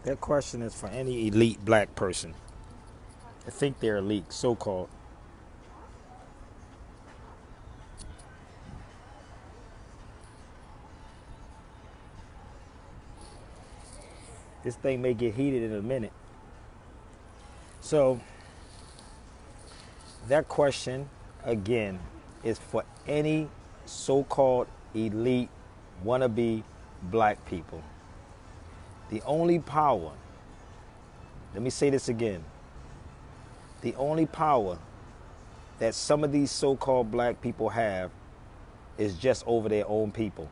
That question is for any elite black person. I think they're elite, so-called. This thing may get heated in a minute. So, that question, again, is for any so-called elite wannabe black people. The only power, let me say this again, the only power that some of these so-called black people have is just over their own people.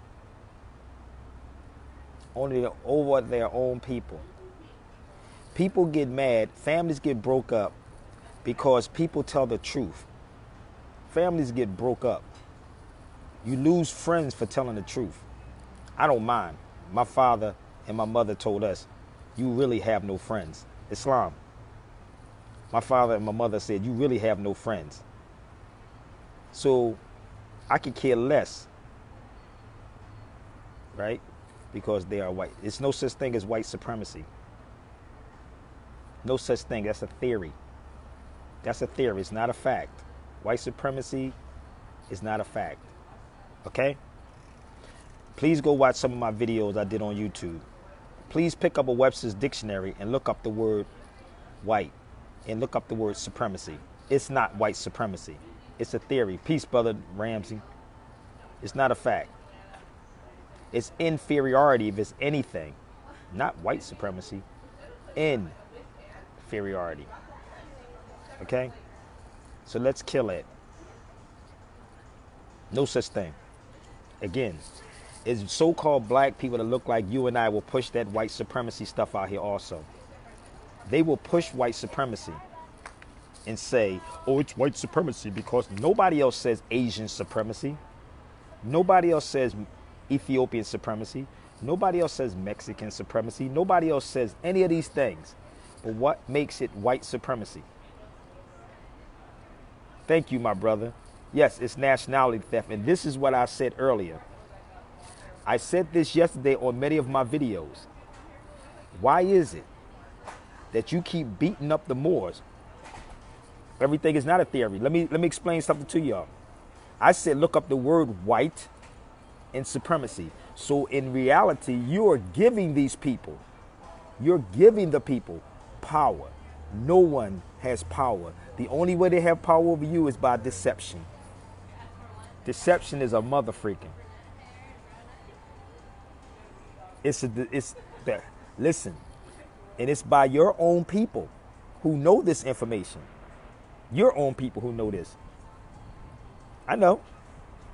Only over their own people. People get mad, families get broke up because people tell the truth. Families get broke up. You lose friends for telling the truth. I don't mind. My father and my mother told us, you really have no friends. Islam. My father and my mother said, you really have no friends. So I could care less, right? Because they are white. It's no such thing as white supremacy. No such thing. That's a theory. That's a theory. It's not a fact. White supremacy is not a fact. Okay? Please go watch some of my videos I did on YouTube. Please pick up a Webster's dictionary and look up the word white and look up the word supremacy. It's not white supremacy. It's a theory. Peace, brother Ramsey. It's not a fact. It's inferiority if it's anything. Not white supremacy. Inferiority. Okay? So let's kill it. No such thing. Again, it's so-called black people that look like you and I will push that white supremacy stuff out here also. They will push white supremacy and say, oh, it's white supremacy because nobody else says Asian supremacy. Nobody else says Ethiopian supremacy. Nobody else says Mexican supremacy. Nobody else says any of these things. But what makes it white supremacy? Thank you, my brother. Yes, it's nationality theft. And this is what I said earlier. I said this yesterday on many of my videos. Why is it that you keep beating up the Moors? Everything is not a theory. Let me explain something to y'all. I said look up the word white and supremacy. So in reality, you are giving these people, you're giving the people power. No one has power. The only way they have power over you is by deception. Deception is a mother freaking. Listen, and it's by your own people who know this information. Your own people who know this. I know,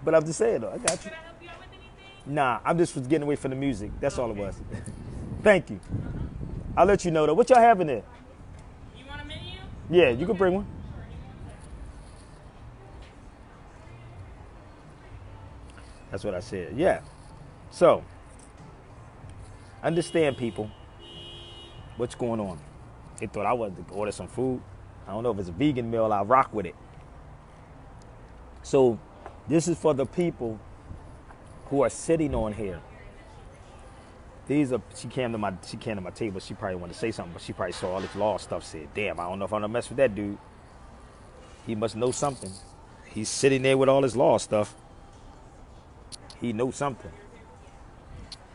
but I'm just saying though, I got you. Can I help you out with anything? Nah, I'm just getting away from the music. That's all it was. Thank you. I'll let you know though. What y'all having there? You want a menu? Yeah, you can bring one. That's what I said. Yeah. So, understand, people, what's going on. They thought I wanted to order some food. I don't know if it's a vegan meal. I'll rock with it. So, this is for the people who are sitting on here. These are. She came to my table. She probably wanted to say something, but she probably saw all this law stuff. Said, "Damn, I don't know if I'm gonna mess with that dude. He must know something. He's sitting there with all his law stuff. He knows something."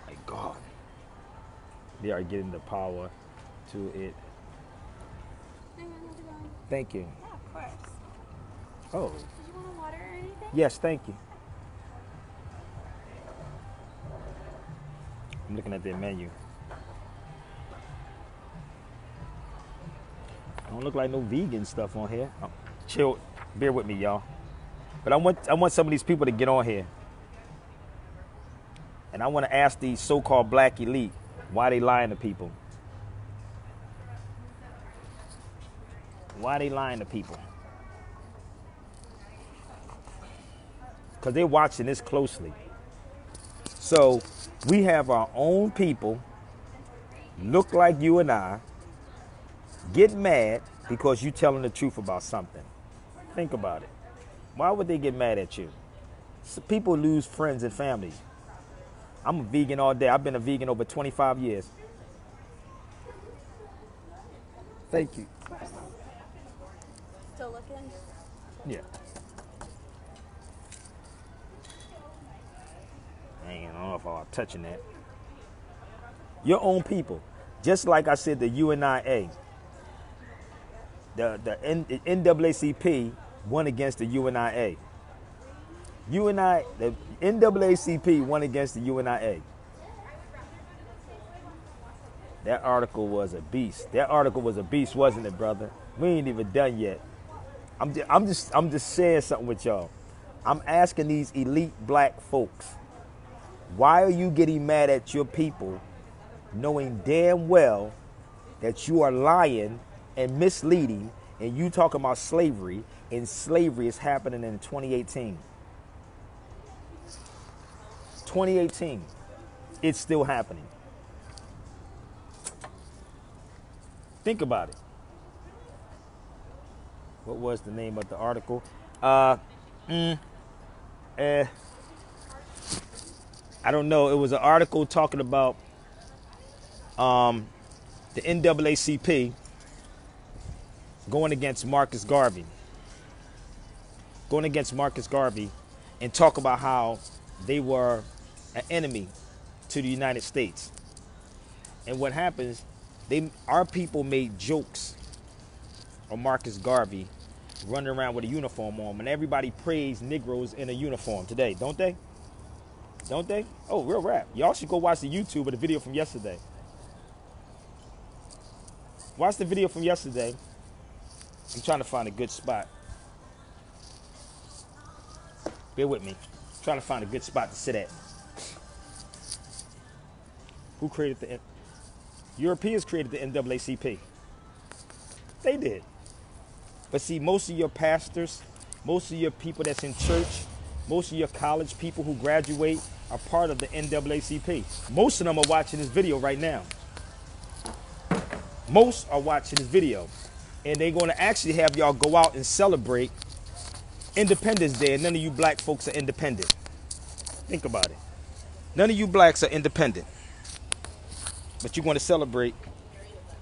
My God, they are getting the power to it. Thank you. Yeah, of course. Oh, Did you want a water or anything? yes, thank you. I'm looking at their menu. I don't look like no vegan stuff on here. Chill, bear with me, y'all. But I want some of these people to get on here. And I want to ask these so-called black elite why they lying to people. Why they lying to people? Because they're watching this closely. So we have our own people look like you and I get mad because you telling the truth about something. Think about it. Why would they get mad at you? So people lose friends and family. I'm a vegan all day. I've been a vegan over 25 years. Thank you. Still looking? Yeah. I don't know if I'm touching that. Your own people. Just like I said, the UNIA, the NAACP won against the UNIA. The NAACP won against the UNIA. That article was a beast. That article was a beast, wasn't it, brother? We ain't even done yet. I'm just sharing something with y'all. I'm asking these elite black folks, why are you getting mad at your people knowing damn well that you are lying and misleading and you talking about slavery, and slavery is happening in 2018. 2018. It's still happening. Think about it. What was the name of the article? I don't know. It was an article talking about the NAACP going against Marcus Garvey. Going against Marcus Garvey and talk about how they were an enemy to the United States. And what happens, our people made jokes on Marcus Garvey running around with a uniform on, and everybody praised Negroes in a uniform today, don't they? Don't they? Oh, real rap. Y'all should go watch the YouTube of the video from yesterday. Watch the video from yesterday. I'm trying to find a good spot. Bear with me. I'm trying to find a good spot to sit at. Who created the... Europeans created the NAACP. They did. But see, most of your pastors, most of your people that's in church, most of your college people who graduate are part of the NAACP. Most of them are watching this video right now. Most are watching this video. And they're going to actually have y'all go out and celebrate Independence Day, and none of you black folks are independent. Think about it. None of you blacks are independent. But you want to celebrate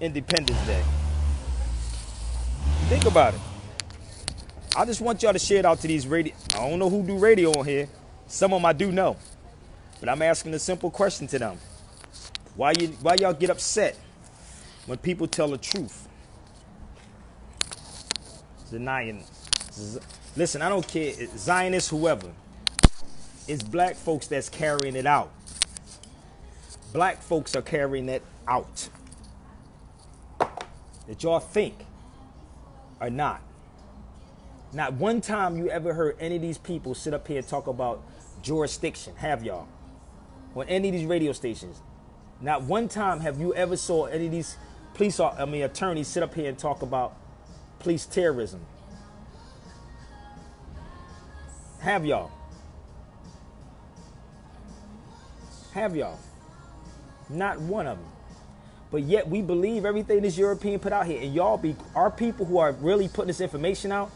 Independence Day. Think about it. I just want y'all to share it out to these radio. I don't know who do radio on here. Some of them I do know. But I'm asking a simple question to them. Why y'all get upset when people tell the truth? Denying. Listen, I don't care. Zionists, whoever. It's black folks that's carrying it out. Black folks are carrying it out. That y'all think are not. Not one time you ever heard any of these people sit up here and talk about jurisdiction, have y'all? On any of these radio stations. Not one time have you ever saw any of these attorneys sit up here and talk about police terrorism. Have y'all? Have y'all? Not one of them. But yet we believe everything this European put out here. And our people who are really putting this information out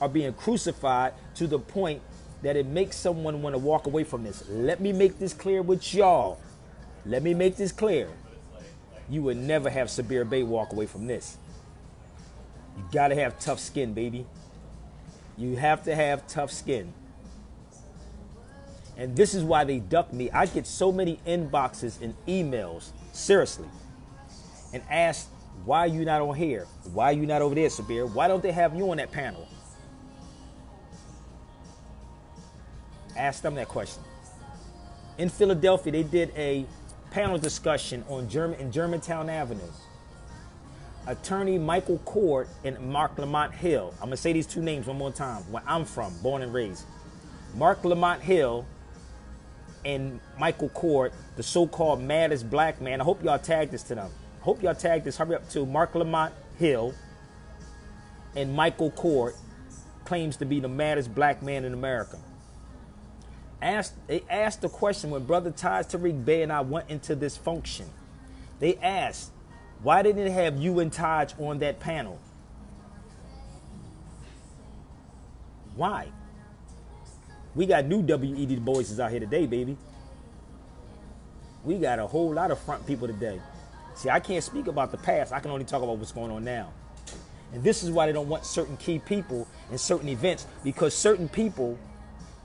are being crucified to the point that it makes someone want to walk away from this. Let me make this clear with y'all. Let me make this clear. You would never have Sabir Bey walk away from this. You got to have tough skin, baby. You have to have tough skin. And this is why they duck me. I get so many inboxes and emails, seriously, and ask, why are you not on here? Why are you not over there, Sabir? Why don't they have you on that panel? Ask them that question. In Philadelphia, they did a panel discussion on Germantown Avenue. Attorney Michael Cord and Mark Lamont Hill. I'm going to say these two names one more time. Where I'm from, born and raised. Mark Lamont Hill and Michael Cord, the so-called maddest black man. I hope y'all tag this to them. I hope y'all tag this. Hurry up to Mark Lamont Hill and Michael Cord, claims to be the maddest black man in America. They asked the question when Brother Todd Tariq Bey and I went into this function. They asked, why didn't they have you and Taj on that panel? Why? We got new WED voices out here today, baby. We got a whole lot of front people today. See, I can't speak about the past. I can only talk about what's going on now. And this is why they don't want certain key people in certain events, because certain people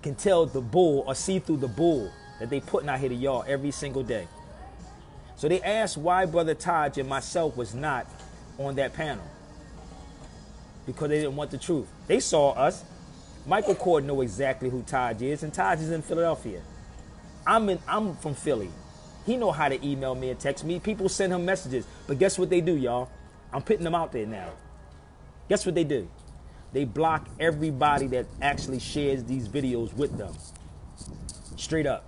can tell the bull or see through the bull that they putting out here to y'all every single day. So they asked why Brother Todd and myself was not on that panel. Because they didn't want the truth. They saw us. Michael Cord know exactly who Todd is, and Todd is in Philadelphia. I'm from Philly. He know how to email me and text me. People send him messages. But guess what they do, y'all? I'm putting them out there now. Guess what they do? They block everybody that actually shares these videos with them. Straight up.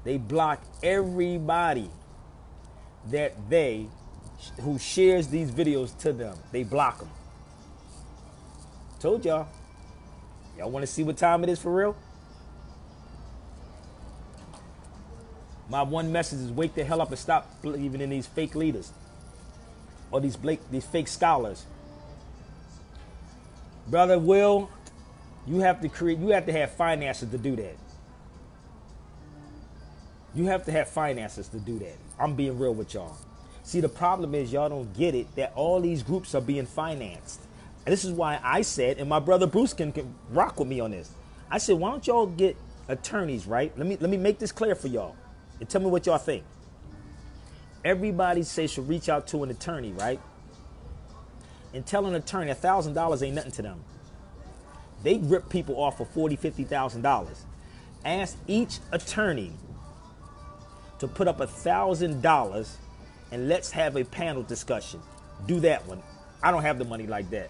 They block everybody who shares these videos to them. They block them. Told y'all. Y'all want to see what time it is for real? My one message is wake the hell up and stop believing in these fake leaders or these fake scholars. Brother Will, you have to have finances to do that. You have to have finances to do that. I'm being real with y'all. See, the problem is y'all don't get it that all these groups are being financed. And this is why I said, and my brother Bruce can rock with me on this. I said, why don't y'all get attorneys, right? Let me make this clear for y'all. And tell me what y'all think. Everybody says should reach out to an attorney, right? And tell an attorney $1,000 ain't nothing to them. They rip people off for $40,000, $50,000. Ask each attorney to put up $1,000 and let's have a panel discussion. Do that one. I don't have the money like that.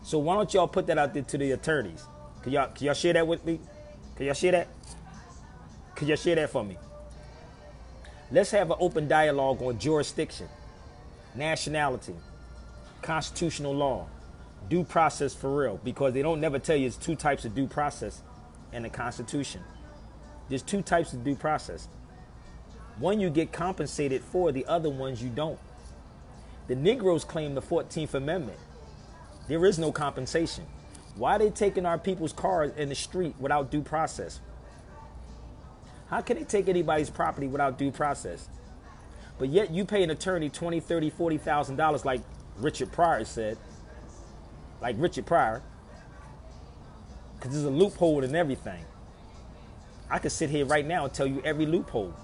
So why don't y'all put that out there to the attorneys? Can y'all share that with me? Can y'all share that? Could y'all share that for me? Let's have an open dialogue on jurisdiction, nationality, constitutional law, due process for real, because they don't never tell you it's two types of due process in the Constitution. There's two types of due process. One you get compensated for, the other ones you don't. The Negroes claim the 14th Amendment. There is no compensation. Why are they taking our people's cars in the street without due process? How can they take anybody's property without due process? But yet you pay an attorney $20,000, $30,000, $40,000 like Richard Pryor said. Like Richard Pryor. Because there's a loophole in everything. I could sit here right now and tell you every loophole.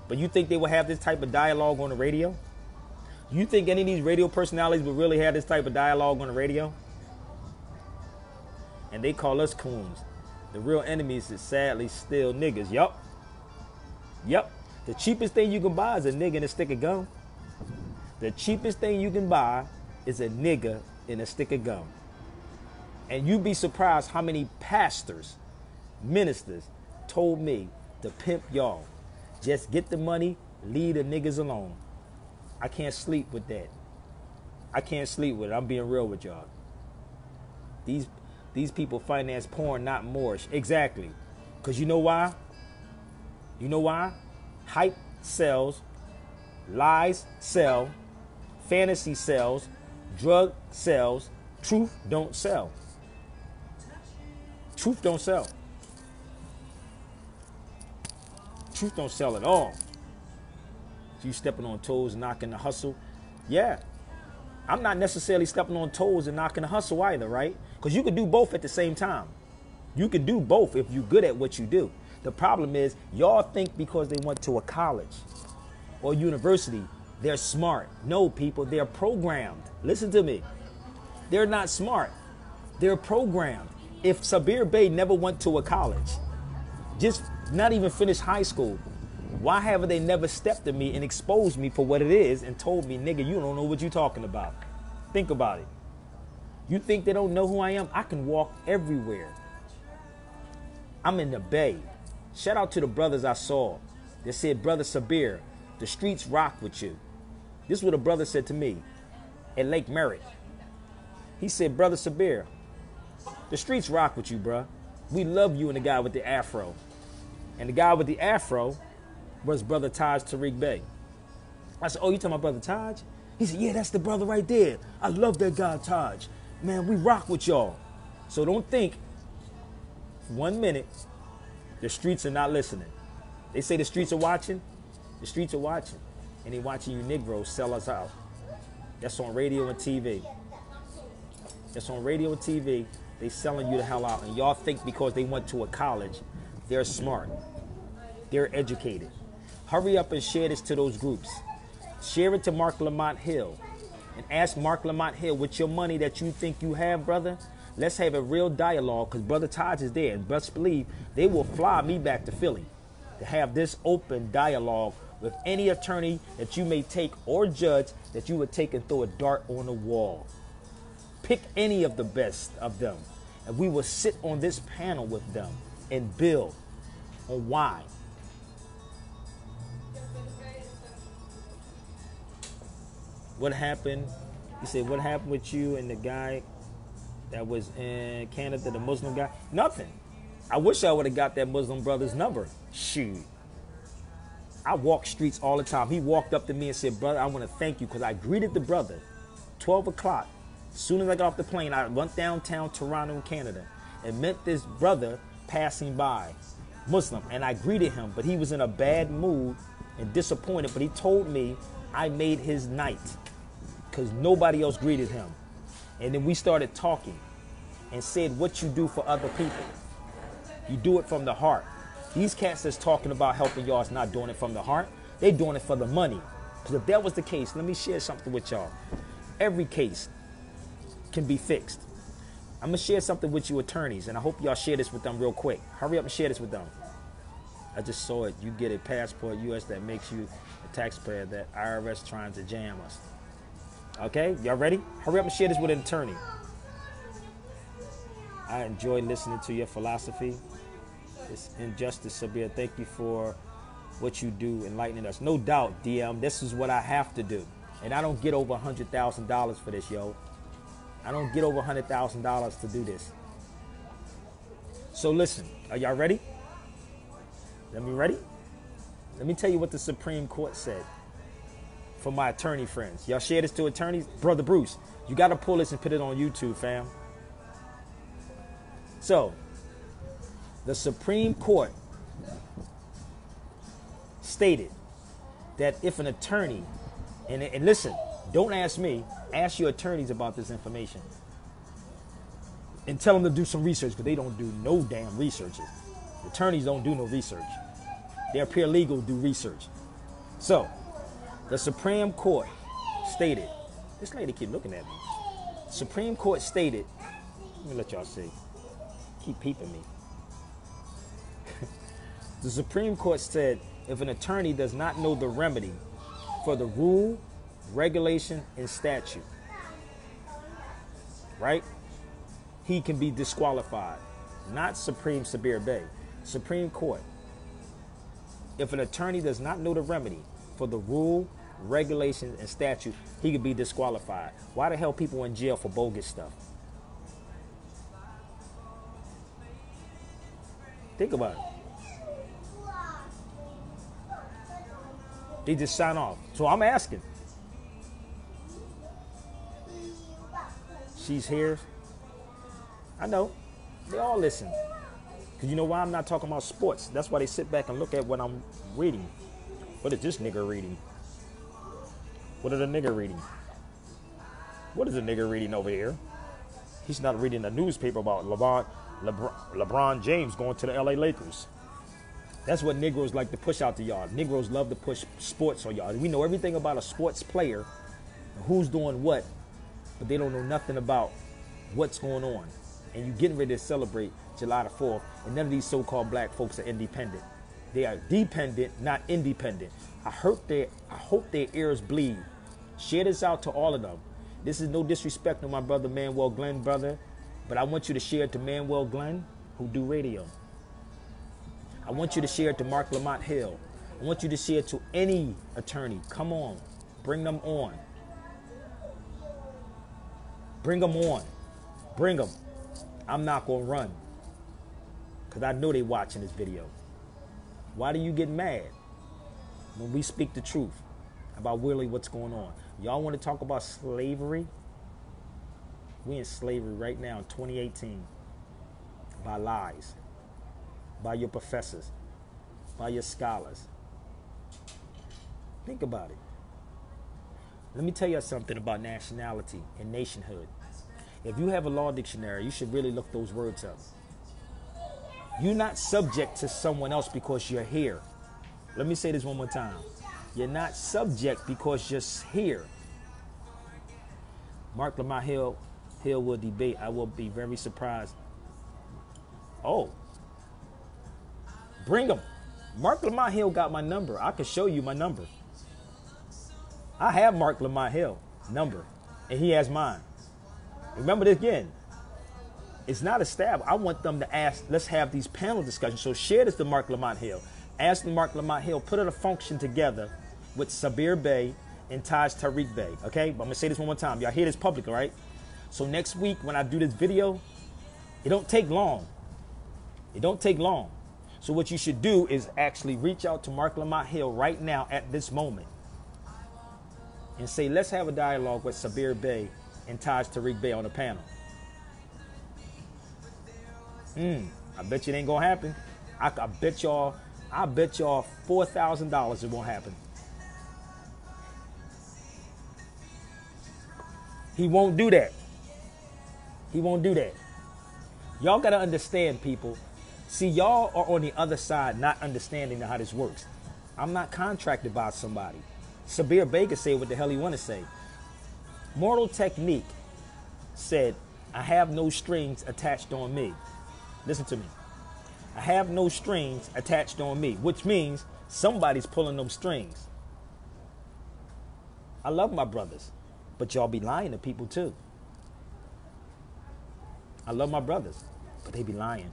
But you think they will have this type of dialogue on the radio? You think any of these radio personalities would really have this type of dialogue on the radio? And they call us coons. The real enemies is sadly still niggas. Yup. Yup. The cheapest thing you can buy is a nigga and a stick of gum. The cheapest thing you can buy is a nigga and a stick of gum. And you'd be surprised how many pastors, ministers told me to pimp y'all. Just get the money, leave the niggas alone. I can't sleep with that. I can't sleep with it. I'm being real with y'all. These people finance porn, not more. Exactly. Because you know why? You know why? Hype sells, lies sell, fantasy sells, drug sells, truth don't sell. Truth don't sell. Truth don't sell at all. So you stepping on toes, knocking the hustle. Yeah. I'm not necessarily stepping on toes and knocking the hustle either, right? Because you can do both at the same time. You can do both if you're good at what you do. The problem is y'all think because they went to a college or university, they're smart. No, people, they're programmed. Listen to me. They're not smart. They're programmed. If Sabir Bey never went to a college, just not even finished high school, why haven't they never stepped to me and exposed me for what it is and told me, nigga, you don't know what you're talking about? Think about it. You think they don't know who I am? I can walk everywhere. I'm in the Bay. Shout out to the brothers I saw. They said, Brother Sabir, the streets rock with you. This is what a brother said to me at Lake Merritt. He said, Brother Sabir, the streets rock with you, bruh. We love you and the guy with the afro. And the guy with the afro was Brother Taj Tariq Bey. I said, oh, you talking about Brother Taj? He said, yeah, that's the brother right there. I love that guy, Taj. Man, we rock with y'all. So don't think for 1 minute the streets are not listening. They say the streets are watching. The streets are watching. And they watching you Negroes sell us out. That's on radio and TV. That's on radio and TV. They selling you the hell out. And y'all think because they went to a college, they're smart. They're educated. Hurry up and share this to those groups. Share it to Mark Lamont Hill. And ask Mark Lamont Hill, with your money that you think you have, brother, let's have a real dialogue, because Brother Todd is there. And best believe they will fly me back to Philly to have this open dialogue with any attorney that you may take or judge that you would take and throw a dart on the wall. Pick any of the best of them, and we will sit on this panel with them and build on why. What happened? He said, what happened with you and the guy that was in Canada, the Muslim guy? Nothing. I wish I would have got that Muslim brother's number. Shoot. I walk streets all the time. He walked up to me and said, brother, I want to thank you, because I greeted the brother 12 o'clock. As soon as I got off the plane, I went downtown Toronto, Canada, and met this brother passing by, Muslim, and I greeted him, but he was in a bad mood and disappointed, but he told me I made his night because nobody else greeted him. And then we started talking and said, what you do for other people, you do it from the heart. These cats that's talking about helping y'all is not doing it from the heart. They doing it for the money. Because if that was the case, let me share something with y'all. Every case can be fixed. I'm going to share something with you attorneys, and I hope y'all share this with them real quick. Hurry up and share this with them. I just saw it. You get a passport U.S. that makes you a taxpayer, that IRS trying to jam us. Okay? Y'all ready? Hurry up and share this with an attorney. I enjoy listening to your philosophy. It's injustice, Sabir. Thank you for what you do, enlightening us. No doubt, DM, this is what I have to do. And I don't get over $100,000 for this, yo. I don't get over $100,000 to do this. So listen, are y'all ready? Let me ready? Let me tell you what the Supreme Court said for my attorney friends. Y'all share this to attorneys? Brother Bruce, you got to pull this and put it on YouTube, fam. So, the Supreme Court stated that if an attorney, and listen, don't ask me, ask your attorneys about this information. And tell them to do some research, because they don't do no damn research. Attorneys don't do no research. Their paralegal do research. So, the Supreme Court stated, this lady keep looking at me. Supreme Court stated, let me let y'all see. Keep peeping me. The Supreme Court said if an attorney does not know the remedy for the rule, regulation, and statute, right, he can be disqualified. Not Supreme Sabir Bey. Supreme Court. If an attorney does not know the remedy for the rule, regulations, and statute, he could be disqualified. Why the hell people in jail for bogus stuff? Think about it. They just sign off. So I'm asking. She's here. I know. They all listen. Because you know why I'm not talking about sports? That's why they sit back and look at what I'm reading. What is this nigga reading? What is the nigga reading? What is the nigga reading over here? He's not reading a newspaper about LeBron James going to the LA Lakers. That's what Negroes like to push out to y'all. Negroes love to push sports on y'all. We know everything about a sports player, who's doing what, but they don't know nothing about what's going on. And you getting ready to celebrate July the 4th, and none of these so-called black folks are independent. They are dependent, not independent. I hope their ears bleed. Share this out to all of them. This is no disrespect to my brother Manuel Glenn, brother, but I want you to share it to Manuel Glenn, who do radio. I want you to share it to Mark Lamont Hill. I want you to share it to any attorney. Come on. Bring them on. Bring them on. Bring them. I'm not going to run, because I know they're watching this video. Why do you get mad when we speak the truth about really what's going on? Y'all want to talk about slavery? We in slavery right now in 2018 by lies, by your professors, by your scholars. Think about it. Let me tell you something about nationality and nationhood. If you have a law dictionary, you should really look those words up. You're not subject to someone else because you're here. Let me say this one more time. You're not subject because you're here. Mark Lamont Hill will debate. I will be very surprised. Oh, bring him. Mark Lamont Hill got my number. I can show you my number. I have Mark Lamont Hill number, and he has mine. Remember this again. It's not established. I want them to ask, let's have these panel discussions. So share this to Mark Lamont Hill. Ask the Mark Lamont Hill, put a function together with Sabir Bey and Taj Tariq Bey. Okay? But I'm going to say this one more time. Y'all hear this public, all right? So next week when I do this video, it don't take long. It don't take long. So what you should do is actually reach out to Mark Lamont Hill right now at this moment and say, let's have a dialogue with Sabir Bey and Taj Tariq Bey on the panel. I bet you it ain't gonna happen. I bet y'all $4,000 it won't happen. He won't do that. He won't do that. Y'all gotta understand, people. See, y'all are on the other side not understanding how this works. I'm not contracted by somebody. Sabir Bey can say what the hell he want to say. Mortal Technique said, I have no strings attached on me. Listen to me. I have no strings attached on me, which means somebody's pulling them strings. I love my brothers, but y'all be lying to people too. I love my brothers, but they be lying.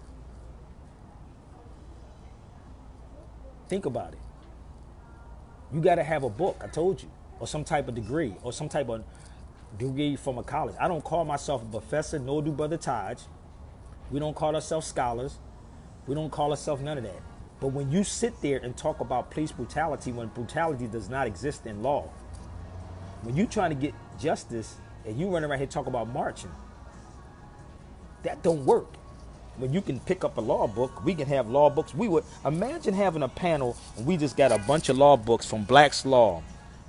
Think about it. You got to have a book, I told you, or some type of degree, or some type of degree from a college. I don't call myself a professor, nor do Brother Taj. We don't call ourselves scholars. We don't call ourselves none of that. But when you sit there and talk about police brutality, when brutality does not exist in law, when you trying to get justice and you run around here talk about marching, that don't work. When you can pick up a law book, we can have law books. We would imagine having a panel and we just got a bunch of law books from Black's Law,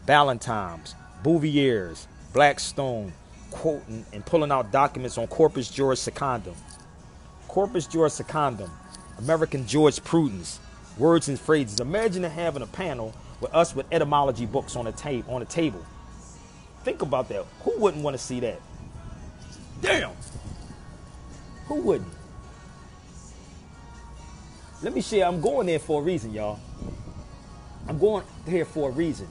Ballantyne's, Bouvier's, Blackstone, quoting and pulling out documents on corpus juris secundum. Corpus juris secundum, American jurisprudence, words and phrases. Imagine having a panel with us with etymology books on the table. Think about that. Who wouldn't want to see that? Damn. Who wouldn't? Let me share. I'm going there for a reason, y'all. I'm going here for a reason.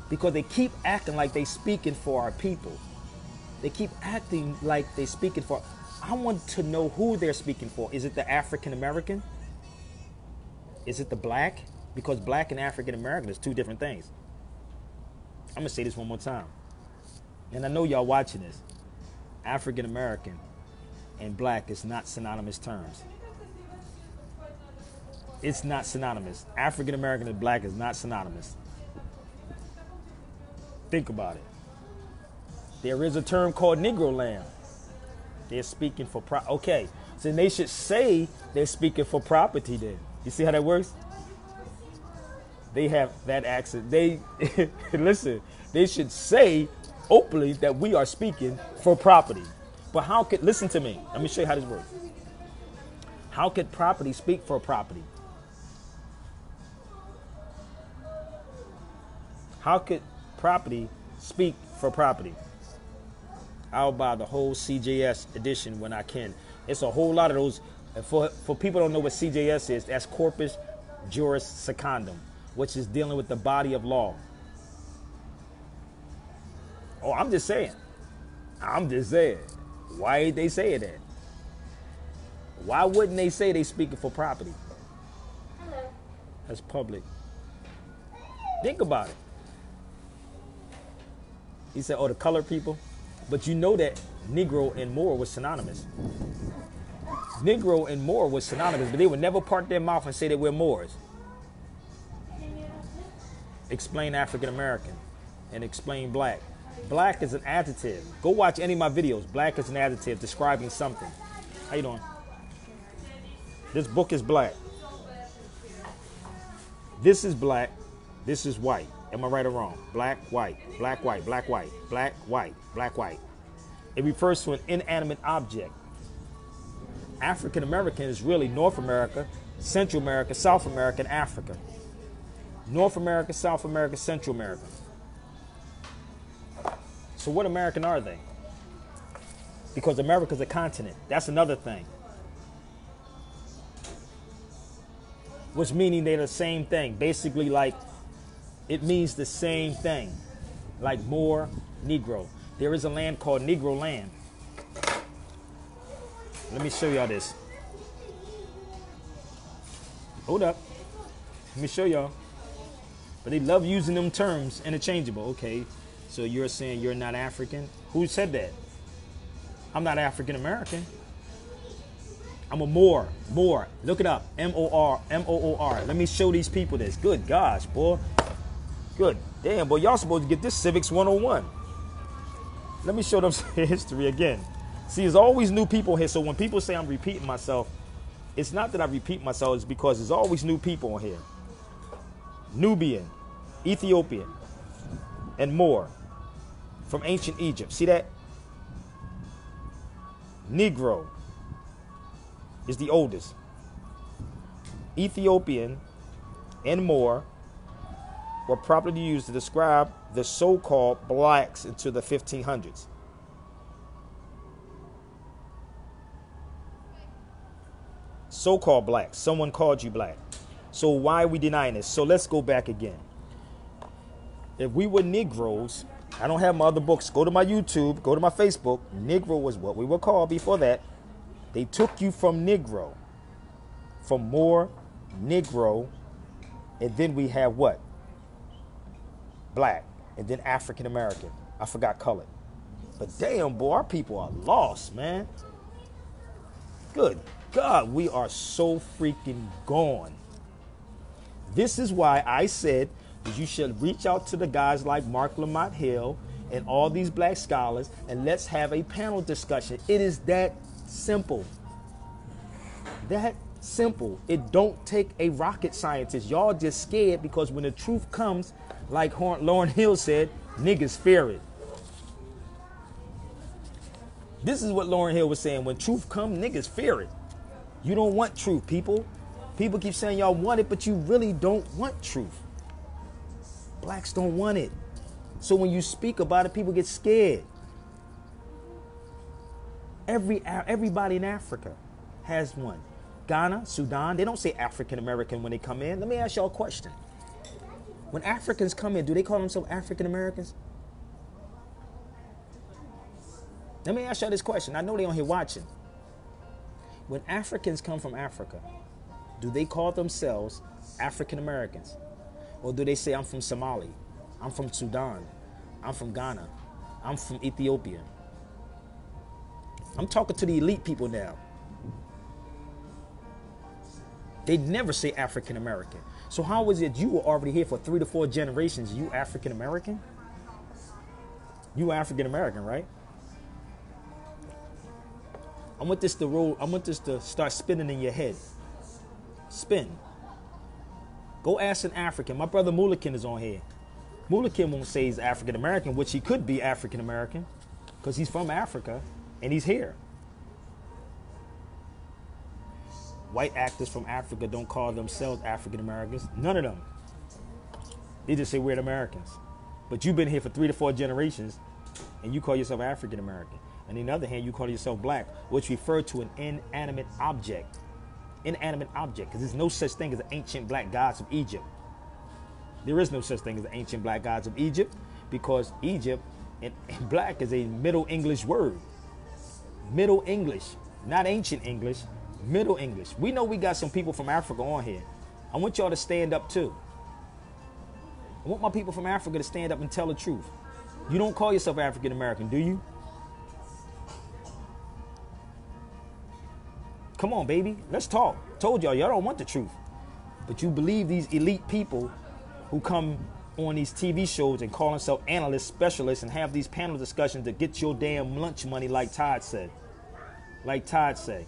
Because they keep acting like they speaking for our people. They keep acting like they speaking for. I want to know who they're speaking for. Is it the African American? Is it the black? Because black and African American is two different things. I'm going to say this one more time. And I know y'all watching this. African American and black is not synonymous terms. It's not synonymous. African American and black is not synonymous. Think about it. There is a term called Negro land. They're speaking for okay. So they should say they're speaking for property then. You see how that works? They have that accent. They listen, they should say openly that we are speaking for property. But how could, listen to me. Let me show you how this works. How could property speak for property? How could property speak for property? I'll buy the whole CJS edition when I can. It's a whole lot of those. And for people who don't know what CJS is, that's Corpus Juris Secundum, which is dealing with the body of law. Oh, I'm just saying. Why ain't they saying that? Why wouldn't they say they speaking for property? Hello. That's public. Think about it. He said, oh, the colored people. But you know that Negro and Moor was synonymous. Negro and Moor was synonymous, but they would never part their mouth and say that we're Moors. Explain African American and explain black. Black is an adjective. Go watch any of my videos. Black is an adjective describing something. How you doing? This book is black. This is black. This is white. Am I right or wrong? Black, white, black, white, black, white, black, white, black, white. It refers to an inanimate object. African American is really North America, Central America, South America, and Africa. North America, South America, Central America. So what American are they? Because America's a continent. That's another thing. Which meaning they're the same thing. Basically, like, it means the same thing. Like Moor, Negro. There is a land called Negro land. Let me show y'all this. Hold up. Let me show y'all. But they love using them terms interchangeable. Okay, so you're saying you're not African? Who said that? I'm not African American. I'm a Moor. Moor. Look it up. M-O-R. M-O-O-R. Let me show these people this. Good gosh, boy. Good. Damn, boy, y'all supposed to get this Civics 101. Let me show them history again. See, there's always new people here. So when people say I'm repeating myself, it's not that I repeat myself. It's because there's always new people on here. Nubian, Ethiopian, and more from ancient Egypt. See that? Negro is the oldest. Ethiopian and more were properly used to describe the so-called blacks into the 1500s. So-called blacks. Someone called you black. So why are we denying this? So let's go back again. If we were Negroes, I don't have my other books. Go to my YouTube, go to my Facebook. Negro was what we were called before that. They took you from Negro, from Moor, Negro, and then we have what? Black, and then African American. I forgot colored. But damn, boy, our people are lost, man. Good God, we are so freaking gone. This is why I said that you should reach out to the guys like Mark Lamont Hill and all these black scholars, and let's have a panel discussion. It is that simple. That simple. It don't take a rocket scientist. Y'all just scared because when the truth comes, like Lauryn Hill said, niggas fear it. This is what Lauryn Hill was saying. When truth comes, niggas fear it. You don't want truth, people. People keep saying y'all want it, but you really don't want truth. Blacks don't want it. So when you speak about it, people get scared. Everybody in Africa has one. Ghana, Sudan, they don't say African American when they come in. Let me ask y'all a question. When Africans come in, do they call themselves African Americans? Let me ask y'all this question. I know they on here watching. When Africans come from Africa, do they call themselves African Americans? Or do they say, I'm from Somalia, I'm from Sudan, I'm from Ghana, I'm from Ethiopia? I'm talking to the elite people now. They never say African American. So how is it you were already here for 3 to 4 generations? You African American? You African American, right? I want this to roll. I want this to start spinning in your head. Spin. Go ask an African. My brother Mulikin is on here. Mulikin won't say he's African American, which he could be African American because he's from Africa and he's here. White actors from Africa don't call themselves African Americans. None of them. They just say we're Americans. But you've been here for 3 to 4 generations and you call yourself African American. And on the other hand, you call yourself black, which refer to an inanimate object. Inanimate object, because there's no such thing as the ancient black gods of Egypt. There is no such thing as the ancient black gods of Egypt, because Egypt and black is a Middle English word. Middle English, not ancient English, Middle English. We know we got some people from Africa on here. I want y'all to stand up too. I want my people from Africa to stand up and tell the truth. You don't call yourself African American, do you? Come on, baby. Let's talk. Told y'all don't want the truth. But you believe these elite people who come on these TV shows and call themselves analysts, specialists, and have these panel discussions to get your damn lunch money like Todd said. Like Todd said.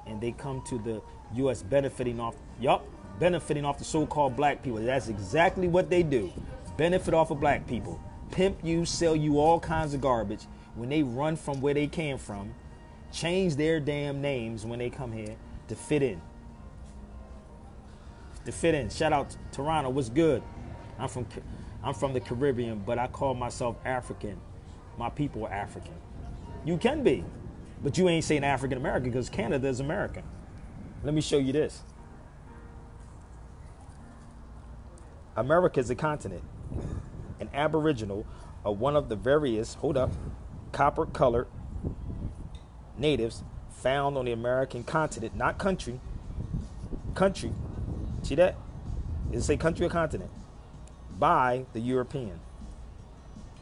And they come to the U.S. benefiting off Yup, benefiting off the so-called black people. That's exactly what they do. Benefit off of black people. Pimp you, sell you all kinds of garbage when they run from where they came from. Change their damn names when they come here to fit in. To fit in. Shout out to Toronto. What's good? I'm from the Caribbean, but I call myself African. My people are African. You can be, but you ain't saying African American because Canada is American. Let me show you this. America is a continent. An Aboriginal are one of the various, copper-colored natives found on the American continent, not country. Country. See that? Does it say country or continent? By the European.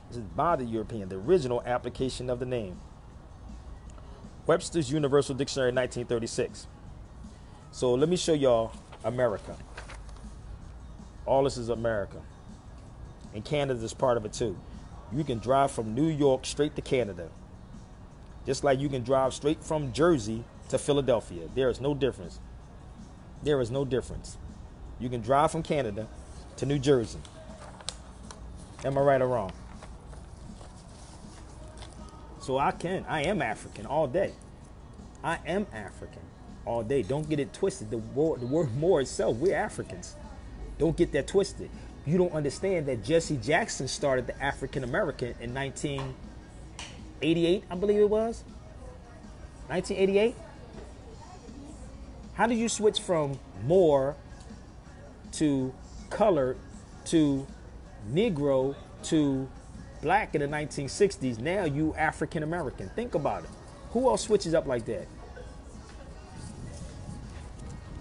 This is by the European, the original application of the name. Webster's Universal Dictionary, 1936. So let me show y'all America. All this is America. And Canada is part of it too. You can drive from New York straight to Canada. Just like you can drive straight from Jersey to Philadelphia. There is no difference. There is no difference. You can drive from Canada to New Jersey. Am I right or wrong? So I am African all day. I am African all day. Don't get it twisted. The word more itself, we're Africans. Don't get that twisted. You don't understand that Jesse Jackson started the African American in 1988, I believe it was. 1988? How did you switch from Moor to colored to Negro to black in the 1960s? Now you African American. Think about it. Who else switches up like that?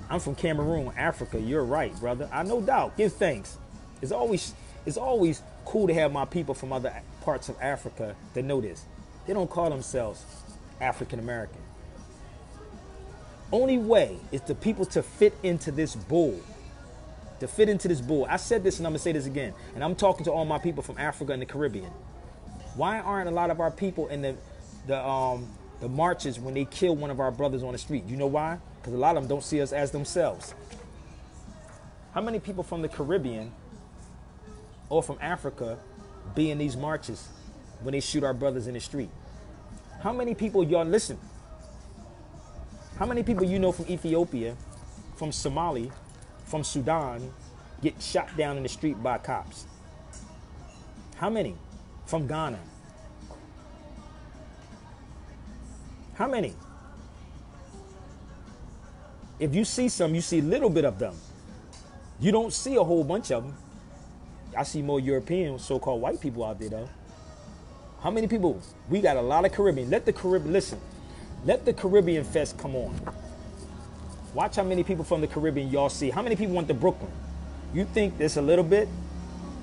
I'm from Cameroon, Africa. You're right, brother. I no doubt. Give thanks. It's always cool to have my people from other parts of Africa that know this. They don't call themselves African American. Only way is the people to fit into this bull. To fit into this bull. I said this and I'm going to say this again. And I'm talking to all my people from Africa and the Caribbean. Why aren't a lot of our people in the marches when they kill one of our brothers on the street? You know why? Because a lot of them don't see us as themselves. How many people from the Caribbean or from Africa be in these marches when they shoot our brothers in the street? How many people, y'all listen, how many people you know from Ethiopia, from Somalia, from Sudan, get shot down in the street by cops? How many? From Ghana? How many? If you see some, you see a little bit of them. You don't see a whole bunch of them. I see more European, so-called white people out there, though. How many people? We got a lot of Caribbean. Let the Caribbean, listen, let the Caribbean Fest come on. Watch how many people from the Caribbean y'all see. How many people went to Brooklyn? You think there's a little bit?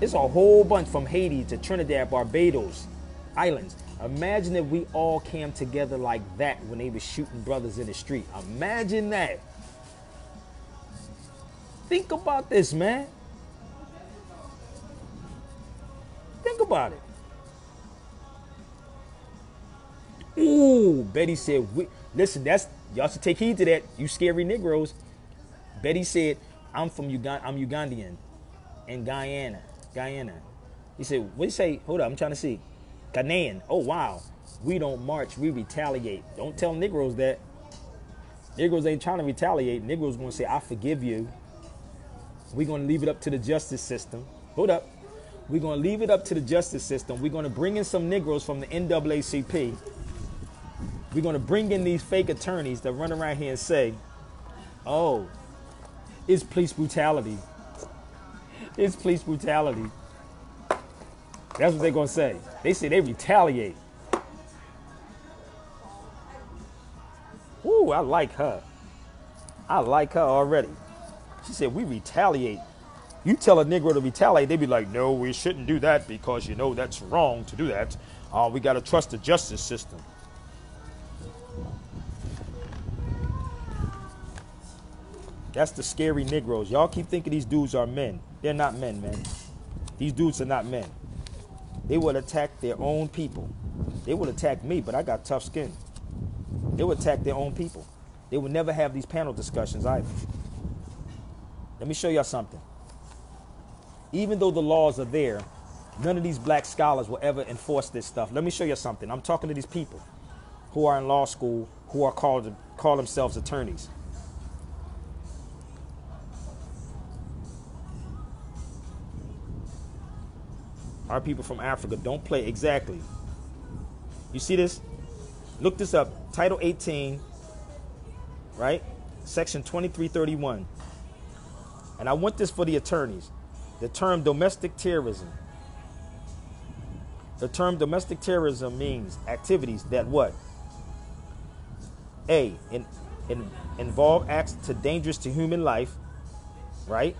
It's a whole bunch from Haiti to Trinidad, Barbados, islands. Imagine if we all came together like that when they were shooting brothers in the street. Imagine that. Think about this, man. Think about it. Ooh, Betty said, listen, y'all should take heed to that, you scary Negroes. Betty said, I'm Ugandan in Guyana. He said, what do you say? Hold up, I'm trying to see. Ghanaian. Oh, wow. We don't march, we retaliate. Don't tell Negroes that. Negroes ain't trying to retaliate. Negroes going to say, I forgive you. We're going to leave it up to the justice system. Hold up. We're going to leave it up to the justice system. We're going to bring in some Negroes from the NAACP. We're going to bring in these fake attorneys that run around here and say, oh, it's police brutality. It's police brutality. That's what they're going to say. They say they retaliate. Ooh, I like her. I like her already. She said, we retaliate. You tell a Negro to retaliate, they be like, no, we shouldn't do that because, you know, that's wrong to do that. We got to trust the justice system. That's the scary Negroes. Y'all keep thinking these dudes are men. They're not men, man. These dudes are not men. They will attack their own people. They will attack me, but I got tough skin. They will attack their own people. They will never have these panel discussions either. Let me show y'all something. Even though the laws are there, none of these black scholars will ever enforce this stuff. Let me show you something. I'm talking to these people who are in law school, who are call themselves attorneys. Our people from Africa don't play. Exactly. You see this? Look this up. Title 18, right? Section 2331. And I want this for the attorneys. The term domestic terrorism. The term domestic terrorism means activities that what? A, involve acts to dangerous to human life, right?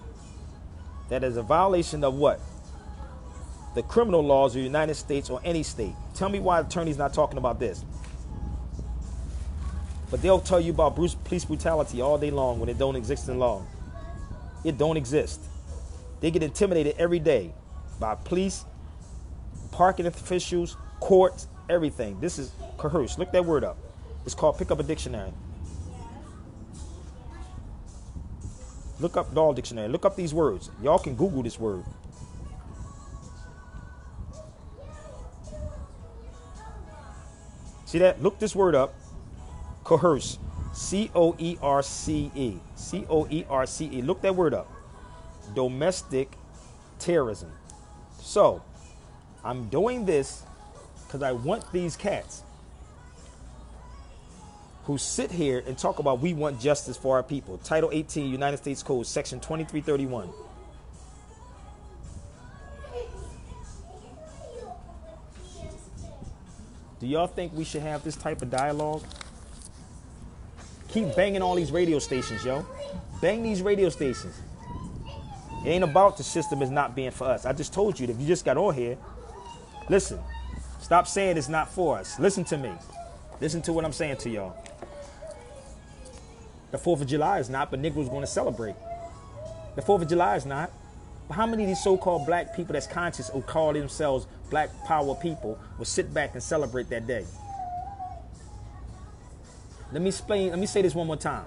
That is a violation of what? The criminal laws of the United States or any state. Tell me why the attorney's not talking about this. But they'll tell you about police brutality all day long when it don't exist in law. It don't exist. They get intimidated every day by police, parking officials, courts, everything. This is coerce. Look that word up. It's called pick up a dictionary. Look up Doll Dictionary. Look up these words. Y'all can Google this word. See that? Look this word up. Coerce. C-O-E-R-C-E. C-O-E-R-C-E. Look that word up. Domestic terrorism. So, I'm doing this because I want these cats who sit here and talk about we want justice for our people. Title 18, United States Code, Section 2331. Do y'all think we should have this type of dialogue? Keep banging all these radio stations, yo. Bang these radio stations. It ain't about the system is not being for us. I just told you that if you just got on here, listen. Stop saying it's not for us. Listen to me. Listen to what I'm saying to y'all. The 4th of July is not, but Negro's going to celebrate. The 4th of July is not. But how many of these so-called black people that's conscious or call themselves black power people will sit back and celebrate that day? Let me say this one more time.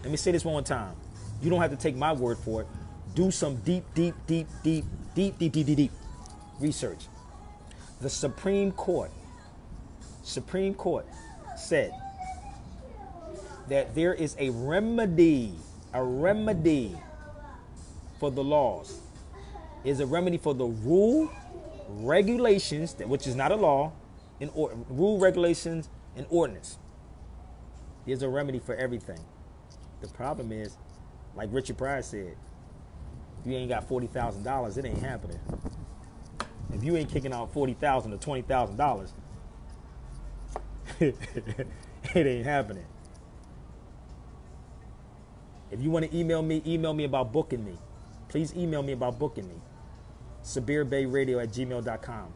Let me say this one more time. You don't have to take my word for it. Do some deep research. The Supreme Court said that there is a remedy for the laws. Is a remedy for the rule, regulations, which is not a law, rule, regulations, and ordinance. There's a remedy for everything. The problem is, like Richard Pryor said, if you ain't got $40,000, it ain't happening. If you ain't kicking out $40,000 or $20,000, it ain't happening. If you want to email me about booking me. Please email me about booking me. SabirBayRadio@gmail.com.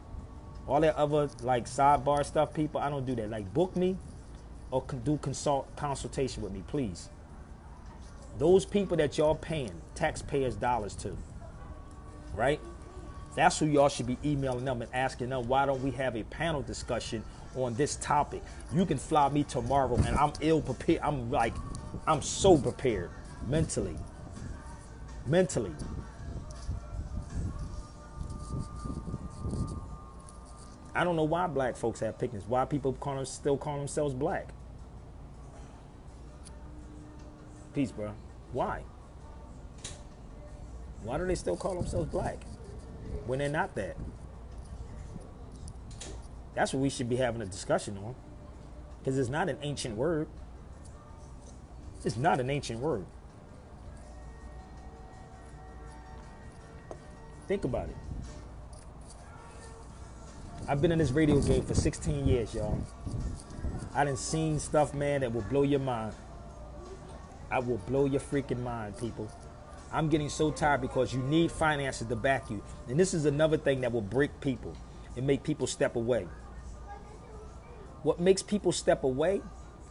All that other like sidebar stuff, people, I don't do that. Like book me or do consultation with me, please. Those people that y'all paying taxpayers' dollars to, right? That's who y'all should be emailing them and asking them, why don't we have a panel discussion on this topic? You can fly me tomorrow and I'm ill prepared. I'm so prepared mentally. I don't know why black folks have picnics. Why people still call themselves black? Peace, bro. Why? Why do they still call themselves black when they're not that? That's what we should be having a discussion on. Because it's not an ancient word. It's not an ancient word. Think about it. I've been in this radio game for 16 years, y'all. I done seen stuff, man, that will blow your mind. I will blow your freaking mind, people. I'm getting so tired because you need finances to back you. And this is another thing that will break people and make people step away. What makes people step away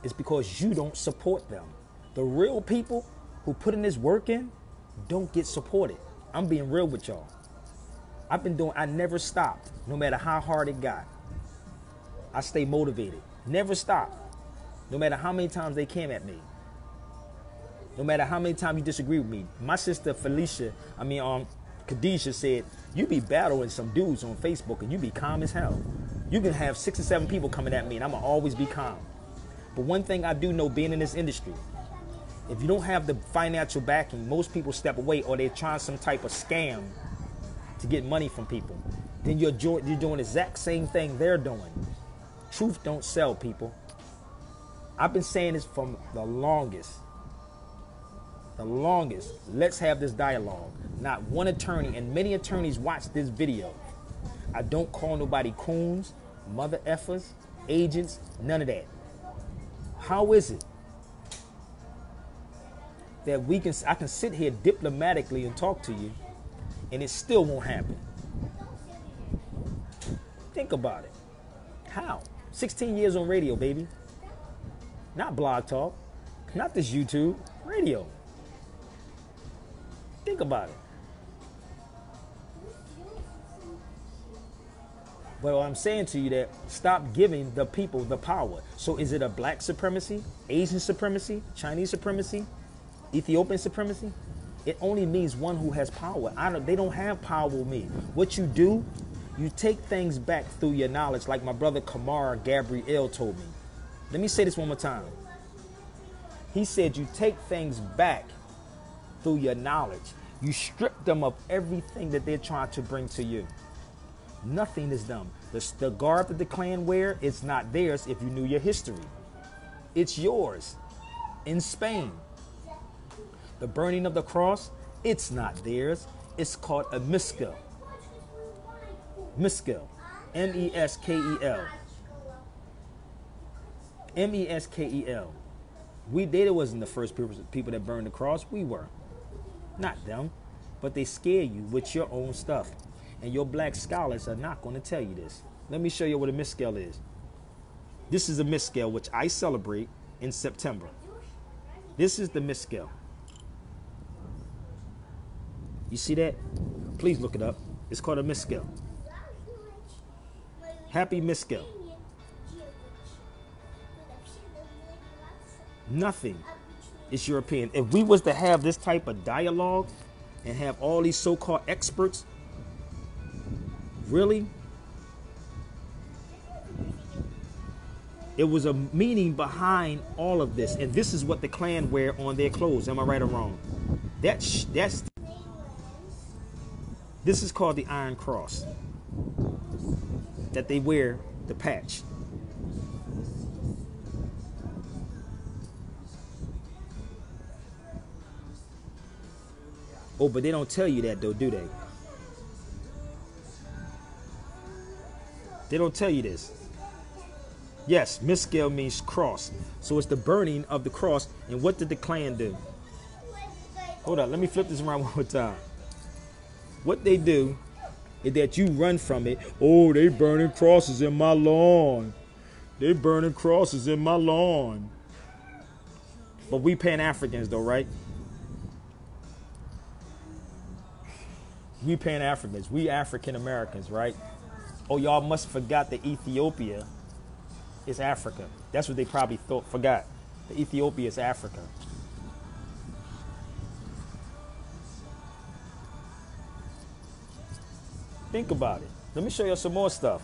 is because you don't support them. The real people who put in this work in don't get supported. I'm being real with y'all. I never stopped, no matter how hard it got. I stay motivated. Never stopped, no matter how many times they came at me. No matter how many times you disagree with me. My sister Khadijah said, you be battling some dudes on Facebook and you be calm as hell. You can have 6 or 7 people coming at me and I'm gonna always be calm. But one thing I do know being in this industry, if you don't have the financial backing, most people step away or they're trying some type of scam to get money from people. Then you're doing the exact same thing they're doing. Truth don't sell, people. I've been saying this from the longest. Let's have this dialogue. Not one attorney, and many attorneys watch this video. I don't call nobody coons, mother effers, agents, none of that. How is it that I can sit here diplomatically and talk to you and it still won't happen? Think about it. How? 16 years on radio, baby. Not Blog Talk, not this YouTube, radio. Think about it. But I'm saying to you that stop giving the people the power. So is it a black supremacy, Asian supremacy, Chinese supremacy, Ethiopian supremacy? It only means one who has power. They don't have power with me. What you do, you take things back through your knowledge, like my brother Kamar Gabriel told me. Let me say this one more time. He said you take things back through your knowledge. You strip them of everything that they're trying to bring to you. Nothing is them. The garb that the Klan wear, it's not theirs if you knew your history. It's yours. In Spain, the burning of the cross, it's not theirs. It's called a Misko. Misko. M-E-S-K-E-L. M-E-S-K-E-L. They wasn't the first people that burned the cross. We were. Not them. But they scare you with your own stuff. And your black scholars are not going to tell you this. Let me show you what a miscale is. This is a miscale, which I celebrate in September. This is the miscale. You see that? Please look it up. It's called a miscale. Happy miscale. Nothing is European. If we was to have this type of dialogue and have all these so-called experts, really? It was a meaning behind all of this. And this is what the Klan wear on their clothes. Am I right or wrong? This is called the Iron Cross. That they wear, the patch. Oh, but they don't tell you that though, do they? They don't tell you this. Yes, miscale means cross. So it's the burning of the cross. And what did the Klan do? Hold on, let me flip this around one more time. What they do is that you run from it. Oh, they burning crosses in my lawn. They burning crosses in my lawn. But we Pan-Africans though, right? We Pan-Africans. We African Americans, right? Oh, y'all must have forgot that Ethiopia is Africa. That's what they probably forgot. That Ethiopia is Africa. Think about it. Let me show you some more stuff.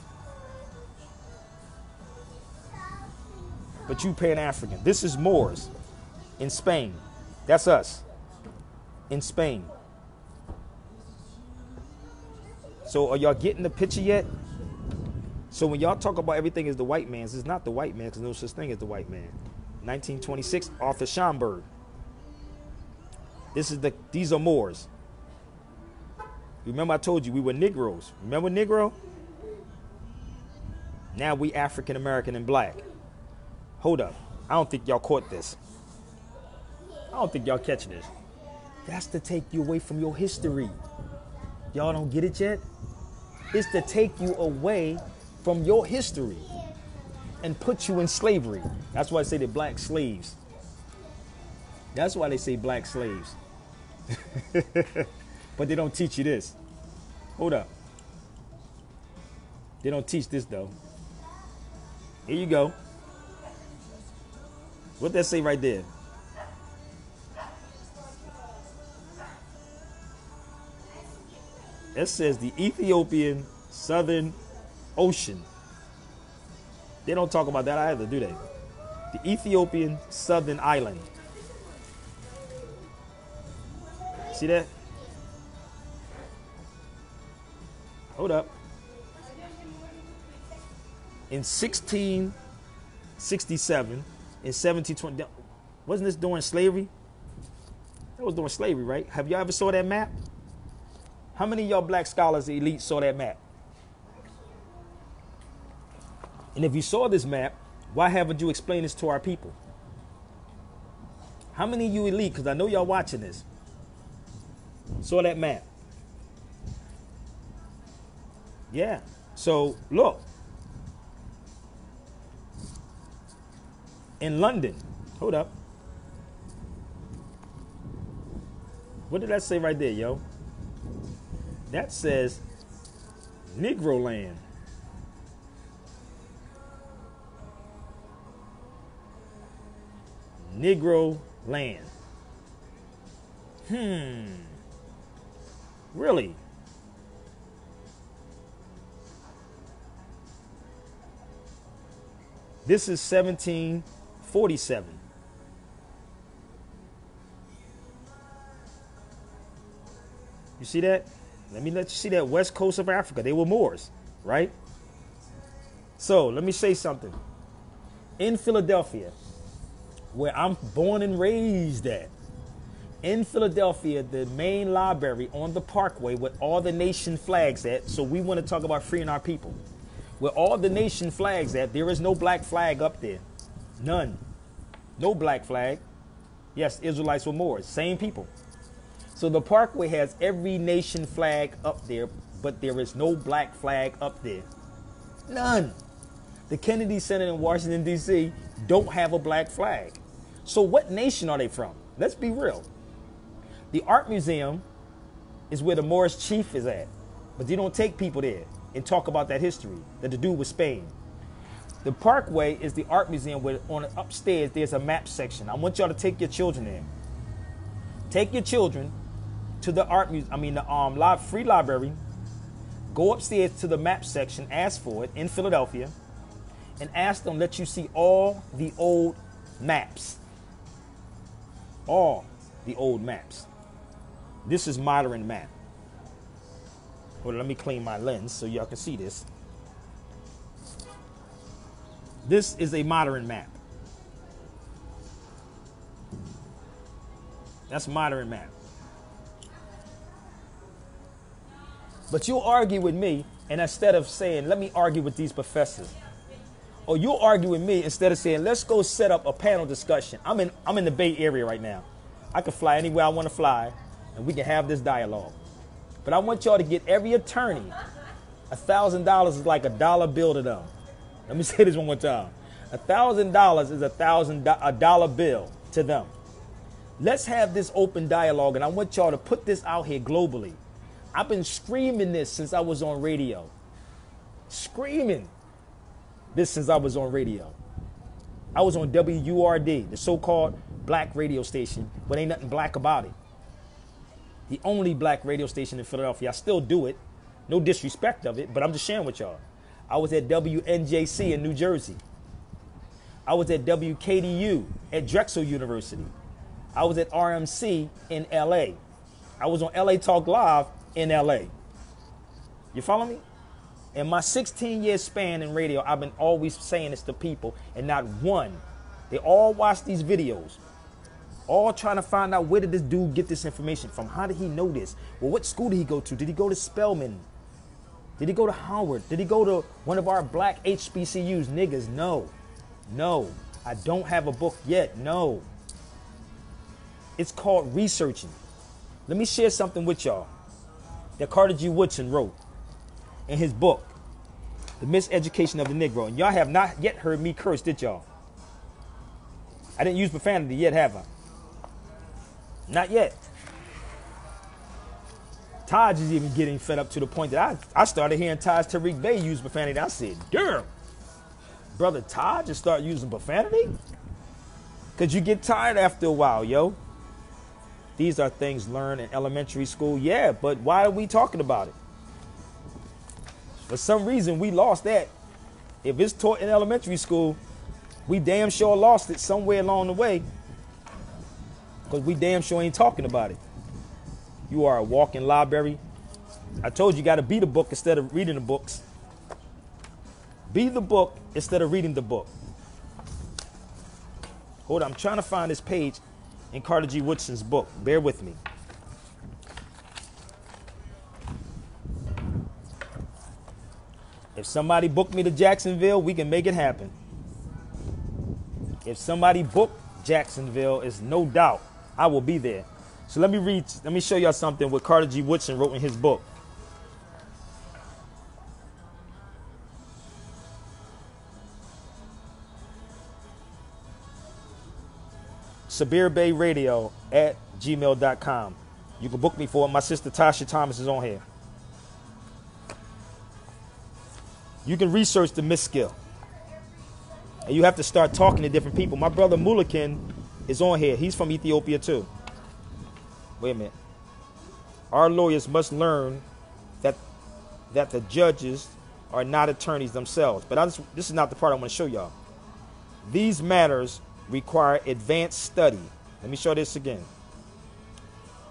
But you Pan-African. This is Moors in Spain. That's us. In Spain. So are y'all getting the picture yet? So when y'all talk about everything is the white man's, it's not the white man because no such thing as the white man. 1926, Arthur Schomburg. These are Moors. Remember I told you we were Negroes. Remember Negro? Now we African American and black. Hold up. I don't think y'all caught this. I don't think y'all catch this. That's to take you away from your history. Y'all don't get it yet? It's to take you away from your history and put you in slavery. That's why I say they're black slaves. That's why they say black slaves. But they don't teach you this. Hold up. They don't teach this though. Here you go. What that say right there? It says the Ethiopian Southern Ocean. They don't talk about that either, do they? The Ethiopian Southern Island. See that? Hold up. In 1667, in 1720, wasn't this during slavery? That was during slavery, right? Have y'all ever saw that map? How many of y'all black scholars, elite, saw that map? And if you saw this map, why haven't you explained this to our people? How many of you elite, because I know y'all watching this, saw that map? Yeah. So, look. In London, hold up. What did that say right there, yo? That says Negro land. Negro land. Really? This is 1747. You see that? Let me let you see that west coast of Africa. They were Moors, right? So let me say something. In Philadelphia, where I'm born and raised at, in Philadelphia, the main library on the Parkway with all the nation flags at, so we want to talk about freeing our people. Where all the nation flags at, there is no black flag up there. None. No black flag. Yes, Israelites were Moors. Same people. So the Parkway has every nation flag up there, but there is no black flag up there. None. The Kennedy Center in Washington, D.C. don't have a black flag. So what nation are they from? Let's be real. The Art Museum is where the Moorish chief is at, but they don't take people there and talk about that history that to do with Spain. The Parkway is the art museum where on upstairs there's a map section. I want y'all to take your children there. Take your children to the the free library. Go upstairs to the map section, ask for it in Philadelphia, and ask them let you see all the old maps. All the old maps. This is modern map. Well, let me clean my lens so y'all can see this. This is a modern map. That's modern map. But you'll argue with me, and instead of saying, let me argue with these professors, or you'll argue with me instead of saying, let's go set up a panel discussion. I'm in the Bay Area right now. I can fly anywhere I want to fly, and we can have this dialogue. But I want y'all to get every attorney. $1,000 is like $1 bill to them. Let me say this one more time. $1,000 is a dollar bill to them. Let's have this open dialogue, and I want y'all to put this out here globally. I've been screaming this since I was on radio. Screaming this since I was on radio. I was on WURD, the so-called black radio station, but ain't nothing black about it. The only black radio station in Philadelphia. I still do it. No disrespect of it, but I'm just sharing with y'all. I was at WNJC in New Jersey. I was at WKDU at Drexel University. I was at RMC in LA. I was on LA Talk Live in LA. You follow me? In my 16-year span in radio, I've been always saying this to people, and not one. They all watch these videos, all trying to find out where did this dude get this information from? How did he know this? Well, what school did he go to? Did he go to Spelman? Did he go to Howard? Did he go to one of our black HBCUs? Niggas, no. No. I don't have a book yet. No. It's called researching. Let me share something with y'all that Carter G. Woodson wrote in his book, The Miseducation of the Negro. And y'all have not yet heard me curse, did y'all? I didn't use profanity yet, have I? Not yet. Todd is even getting fed up to the point that I started hearing Todd's Tariq Bey use profanity. I said, damn, brother Todd just start using profanity? Because you get tired after a while, yo. These are things learned in elementary school. Yeah, but why are we talking about it? For some reason, we lost that. If it's taught in elementary school, we damn sure lost it somewhere along the way, because we damn sure ain't talking about it. You are a walking library. I told you, you got to be the book instead of reading the books. Be the book instead of reading the book. Hold on, I'm trying to find this page in Carter G. Woodson's book. Bear with me. If somebody booked me to Jacksonville, we can make it happen. If somebody booked Jacksonville, it's no doubt I will be there. So let me show y'all something what Carter G. Woodson wrote in his book. SabirBayRadio@gmail.com. You can book me for it. My sister Tasha Thomas is on here. You can research the Misko. And you have to start talking to different people. My brother Mulikin is on here. He's from Ethiopia too. Wait a minute. Our lawyers must learn that the judges are not attorneys themselves. But this is not the part I want to show y'all. These matters require advanced study. Let me show this again.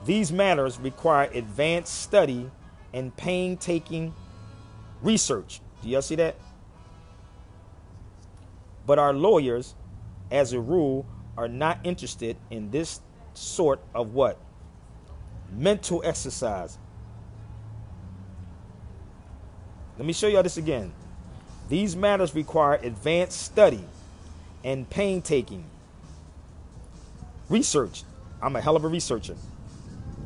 These matters require advanced study and painstaking research. Do y'all see that? But our lawyers, as a rule, are not interested in this sort of what? Mental exercise. Let me show y'all this again. These matters require advanced study and painstaking research. I'm a hell of a researcher.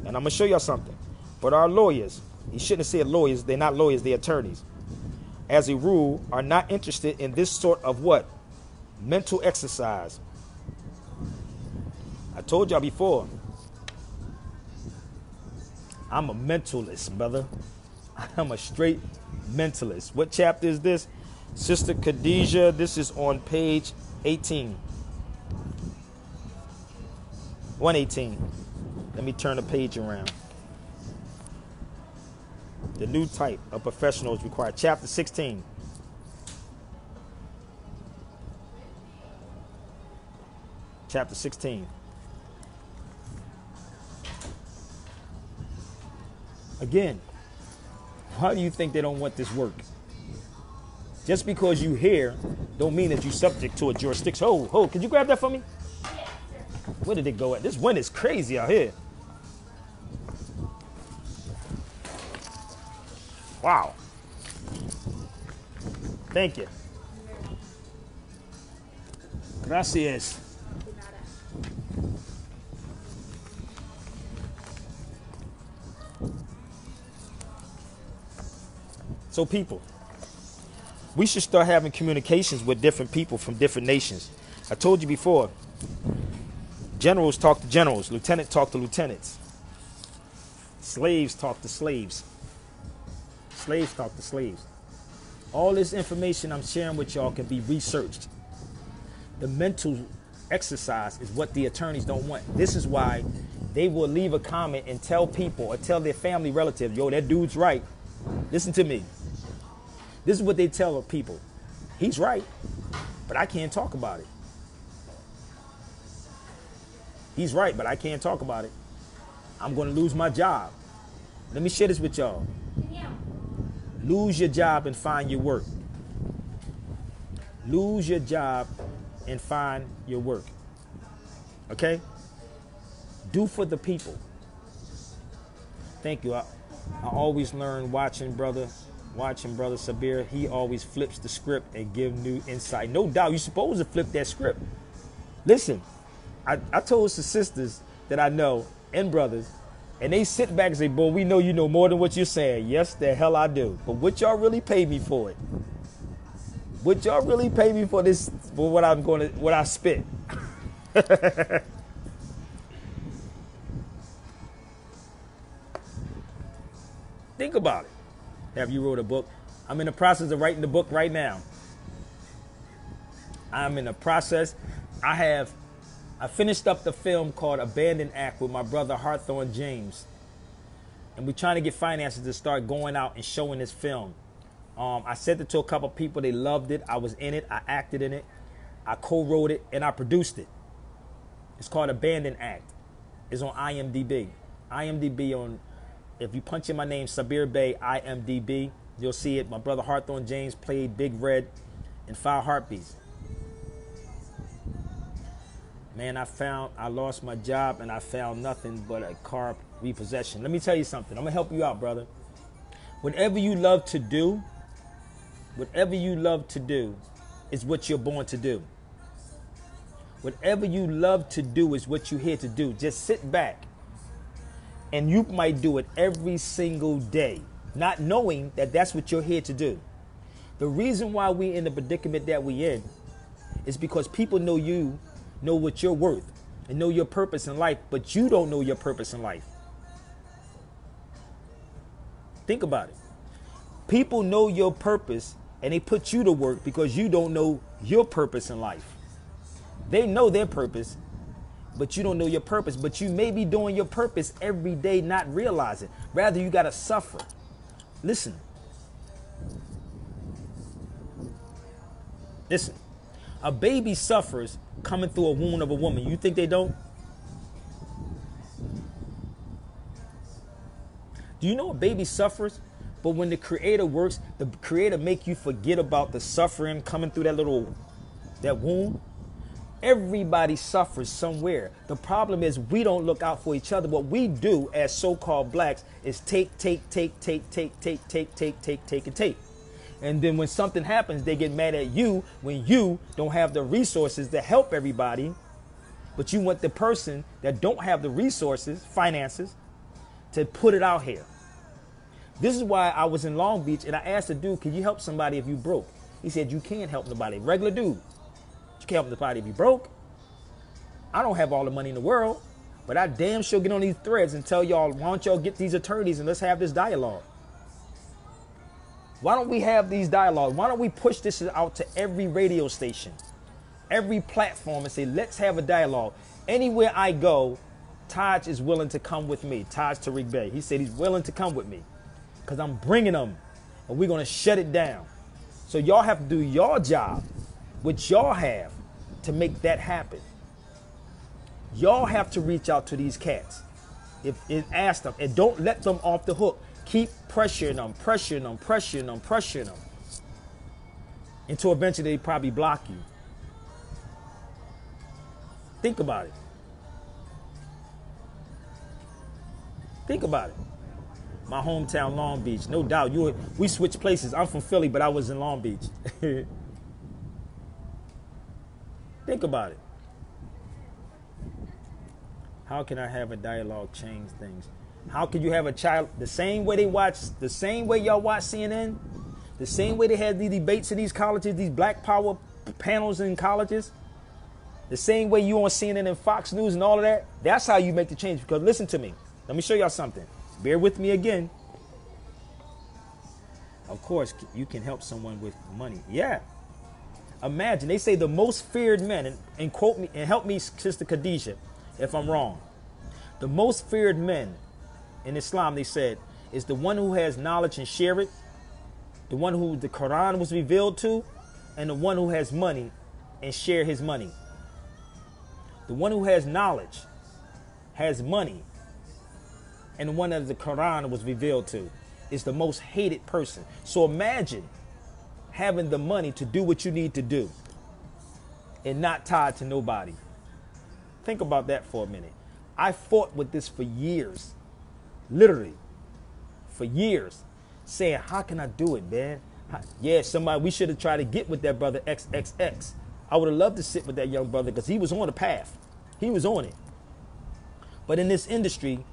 And I'm going to show y'all something. But our lawyers, he shouldn't have said lawyers. They're not lawyers, they're attorneys. As a rule, are not interested in this sort of what? Mental exercise. I told y'all before, I'm a mentalist, brother. I'm a straight mentalist. What chapter is this? Sister Khadijah, this is on page 18. 118. Let me turn the page around. The new type of professional is required. Chapter 16. Chapter 16. Again, why do you think they don't want this work? Just because you here don't mean that you're subject to a jurisdiction. Oh, could you grab that for me? Where did it go at? This wind is crazy out here. Wow. Thank you. Gracias. So people, we should start having communications with different people from different nations. I told you before, generals talk to generals, lieutenants talk to lieutenants, slaves talk to slaves, slaves talk to slaves. All this information I'm sharing with y'all can be researched. The mental exercise is what the attorneys don't want. This is why they will leave a comment and tell people or tell their family relatives, yo, that dude's right. Listen to me. This is what they tell people. He's right, but I can't talk about it. He's right, but I can't talk about it. I'm going to lose my job. Let me share this with y'all. Lose your job and find your work. Lose your job and find your work. Okay? Do for the people. Thank you. I always learn watching brother Sabir. He always flips the script and give new insight. No doubt, you're supposed to flip that script. Listen, I told the sisters that I know and brothers, and they sit back and say, boy, we know you know more than what you're saying. Yes, the hell I do. But what y'all really pay me for it? What y'all really pay me for this, for what I spit? Think about it. Have you wrote a book? I'm in the process of writing the book right now. I'm in the process. I finished up the film called Abandoned Act with my brother Hawthorne James. And we're trying to get finances to start going out and showing this film. I sent it to a couple people. They loved it. I was in it. I acted in it. I co-wrote it, and I produced it. It's called Abandon Act. It's on IMDb. IMDb on, if you punch in my name, Sabir Bey, IMDb, you'll see it. My brother Hawthorne James played Big Red in 5 Heartbeats. Man, I lost my job and I found nothing but a car repossession. Let me tell you something. I'm going to help you out, brother. Whatever you love to do is what you're born to do. Whatever you love to do is what you're here to do. Just sit back. And you might do it every single day, not knowing that that's what you're here to do. The reason why we're in the predicament that we're in is because people know you, know what you're worth, and know your purpose in life, but you don't know your purpose in life. Think about it. People know your purpose, and they put you to work because you don't know your purpose in life. They know their purpose, but you don't know your purpose. But you may be doing your purpose every day, not realizing. Rather, you got to suffer. Listen. Listen. A baby suffers coming through a womb of a woman. You think they don't? Do you know a baby suffers? But when the Creator works, the Creator make you forget about the suffering coming through that womb. Everybody suffers somewhere. The problem is we don't look out for each other. What we do as so-called blacks is take. And then when something happens, they get mad at you when you don't have the resources to help everybody. But you want the person that don't have the resources, finances, to put it out here. This is why I was in Long Beach and I asked the dude, can you help somebody if you broke? He said, you can't help nobody. Regular dude. You can't help nobody if you broke. I don't have all the money in the world, but I damn sure get on these threads and tell y'all, why don't y'all get these attorneys and let's have this dialogue. Why don't we have these dialogues? Why don't we push this out to every radio station, every platform and say, let's have a dialogue. Anywhere I go, Todd is willing to come with me. Todd Tariq Bey. He said he's willing to come with me because I'm bringing them and we're going to shut it down. So y'all have to do your job, which y'all have, to make that happen. Y'all have to reach out to these cats and ask them, and don't let them off the hook. Keep pressuring them, until eventually they probably block you. Think about it. Think about it. My hometown, Long Beach. No doubt. We switched places. I'm from Philly, but I was in Long Beach. Think about it. How can I have a dialogue change things? How can you have a child the same way y'all watch CNN, the same way they had these debates in these colleges, these black power panels in colleges, the same way you on CNN and Fox News and all of that? That's how you make the change. Because listen to me. Let me show y'all something. Bear with me again. Of course, you can help someone with money. Yeah. Imagine, they say the most feared men, and quote me, and help me, Sister Khadijah, if I'm wrong. The most feared men in Islam, they said, is the one who has knowledge and share it, the one who the Quran was revealed to, and the one who has money and share his money. The one who has knowledge, has money, and the one that the Quran was revealed to is the most hated person. So imagine having the money to do what you need to do and not tied to nobody. Think about that for a minute. I fought with this for years, literally for years, saying, how can I do it, man? We should have tried to get with that brother XXX. I would have loved to sit with that young brother because he was on the path. He was on it. But in this industry,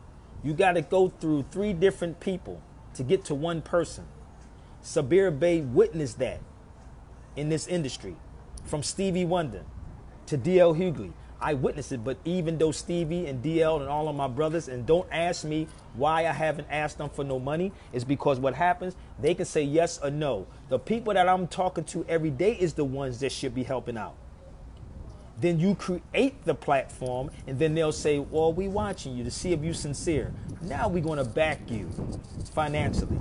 you got to go through 3 different people to get to one person. Sabir Bey witnessed that in this industry, from Stevie Wonder to DL Hughley. I witnessed it, but even though Stevie and DL and all of my brothers, and don't ask me why I haven't asked them for no money, is because what happens, they can say yes or no. The people that I'm talking to every day is the ones that should be helping out. Then you create the platform, and then they'll say, well, we watching you to see if you're sincere. Now we're going to back you financially.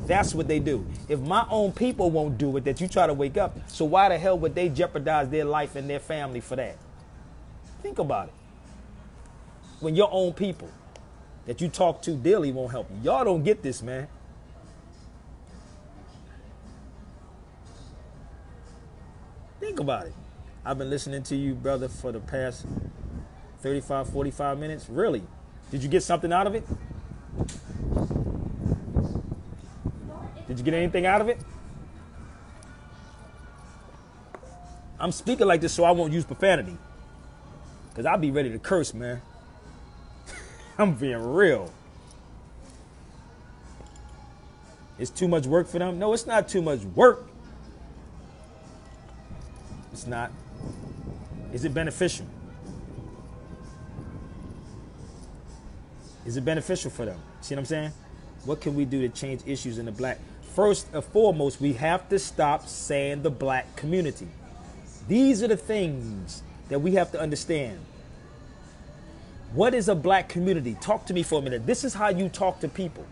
That's what they do. If my own people won't do it, that you try to wake up, so why the hell would they jeopardize their life and their family for that? Think about it. When your own people that you talk to daily won't help you. Y'all don't get this, man. Think about it. I've been listening to you, brother, for the past 35, 45 minutes. Really? Did you get something out of it? Did you get anything out of it? I'm speaking like this so I won't use profanity. Because I'll be ready to curse, man. I'm being real. It's too much work for them? No, it's not too much work. It's not. Is it beneficial? Is it beneficial for them? See what I'm saying? What can we do to change issues in the black? First and foremost, we have to stop saying the black community. These are the things that we have to understand. What is a black community? Talk to me for a minute. This is how you talk to people.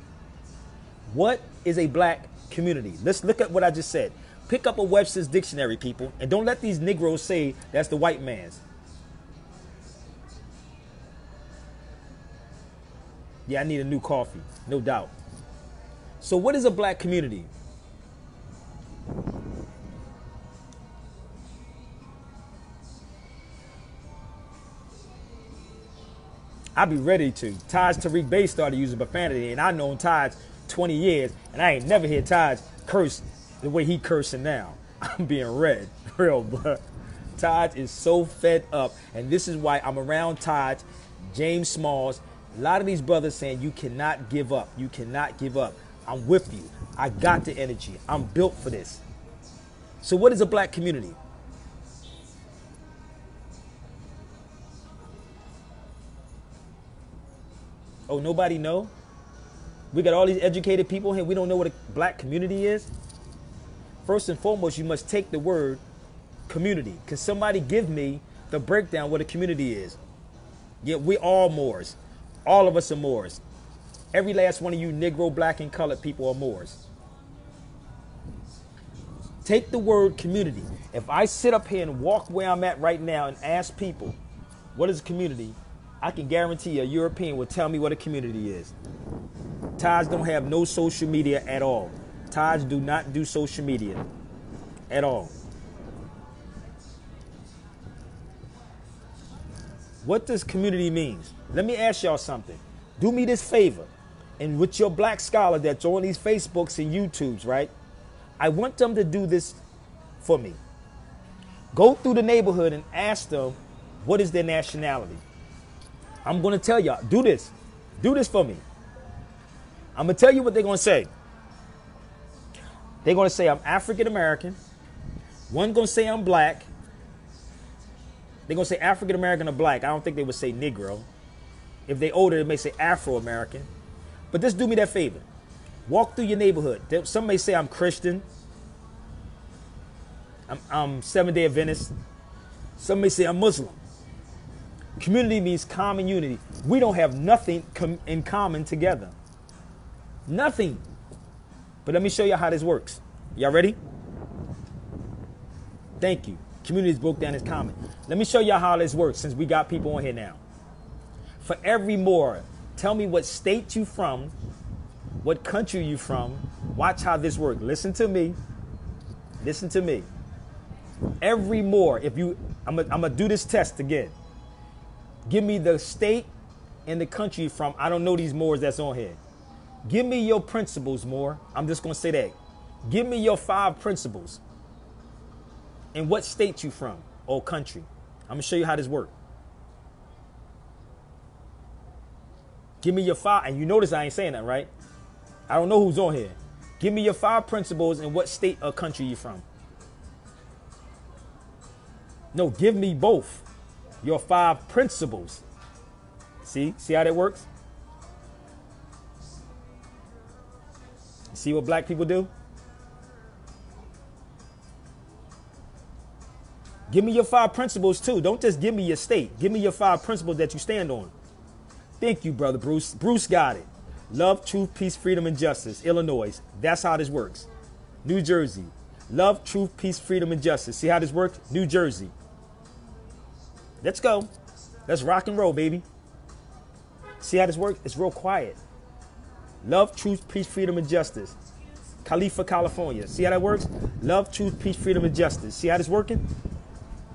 What is a black community? Let's look at what I just said. Pick up a Webster's dictionary, people, and don't let these Negroes say that's the white man's. Yeah, I need a new coffee, no doubt. So what is a black community? I'll be ready to. Todd's Tariq Bey started using profanity, and I've known Todd's 20 years, and I ain't never heard Todd curse the way he cursing now. I'm being red, real, but Todd is so fed up, and this is why I'm around Todd, James Smalls, a lot of these brothers saying you cannot give up. You cannot give up. I'm with you. I got the energy. I'm built for this. So what is a black community? Oh, nobody know? We got all these educated people here. We don't know what a black community is. First and foremost, you must take the word community. Can somebody give me the breakdown what a community is? Yeah, we all Moors. All of us are Moors. Every last one of you Negro, black, and colored people are Moors. Take the word community. If I sit up here and walk where I'm at right now and ask people, what is a community? I can guarantee a European will tell me what a community is. Tods don't have no social media at all. Tods do not do social media at all. What does community mean? Let me ask y'all something. Do me this favor. And with your black scholar that's on these Facebooks and YouTubes, right? I want them to do this for me. Go through the neighborhood and ask them, what is their nationality? I'm going to tell y'all, do this. Do this for me. I'm going to tell you what they're going to say. They're going to say I'm African American. One going to say I'm black. They're going to say African American or black. I don't think they would say Negro. If they older, they may say Afro American. But just do me that favor. Walk through your neighborhood. Some may say I'm Christian. I'm Seventh-day Adventist. Some may say I'm Muslim. Community means common unity. We don't have nothing in common together. Nothing. But let me show you how this works. Y'all ready? Thank you. Community is broke down as common. Let me show y'all how this works since we got people on here now. For every Moor, tell me what state you from, what country you from. Watch how this works. Listen to me. Listen to me. Every Moor, I'm gonna do this test again. Give me the state and the country you're from. I don't know these Moors that's on here. Give me your principles, Moor. I'm just gonna say that. Give me your 5 principles. And what state you from or country. I'm gonna show you how this works. Give me your 5, and you notice I ain't saying that, right? I don't know who's on here. Give me your 5 principles and what state or country you from. No, give me both. Your 5 principles. See how that works? See what black people do? Give me your 5 principles too. Don't just give me your state. Give me your 5 principles that you stand on. Thank you, brother Bruce. Bruce got it. Love, truth, peace, freedom, and justice. Illinois. That's how this works. New Jersey. Love, truth, peace, freedom, and justice. See how this works? New Jersey. Let's go. Let's rock and roll, baby. See how this works? It's real quiet. Love, truth, peace, freedom, and justice. Khalifa, California. See how that works? Love, truth, peace, freedom, and justice. See how this working?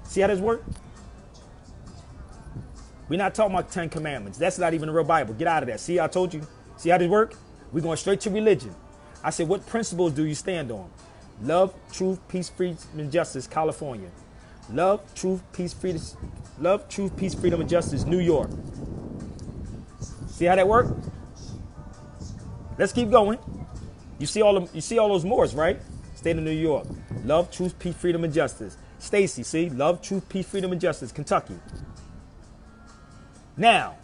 See how this work? We're not talking about 10 commandments. That's not even the real Bible. Get out of that. See, I told you. See how this work? We're going straight to religion. I said, what principles do you stand on? Love, truth, peace, freedom, and justice, California. Love, truth, peace, freedom. Love, truth, peace, freedom, and justice, New York. See how that work? Let's keep going. You see all those mores, right? State of New York. Love, truth, peace, freedom, and justice. Stacy, see? Love, truth, peace, freedom, and justice, Kentucky. Now,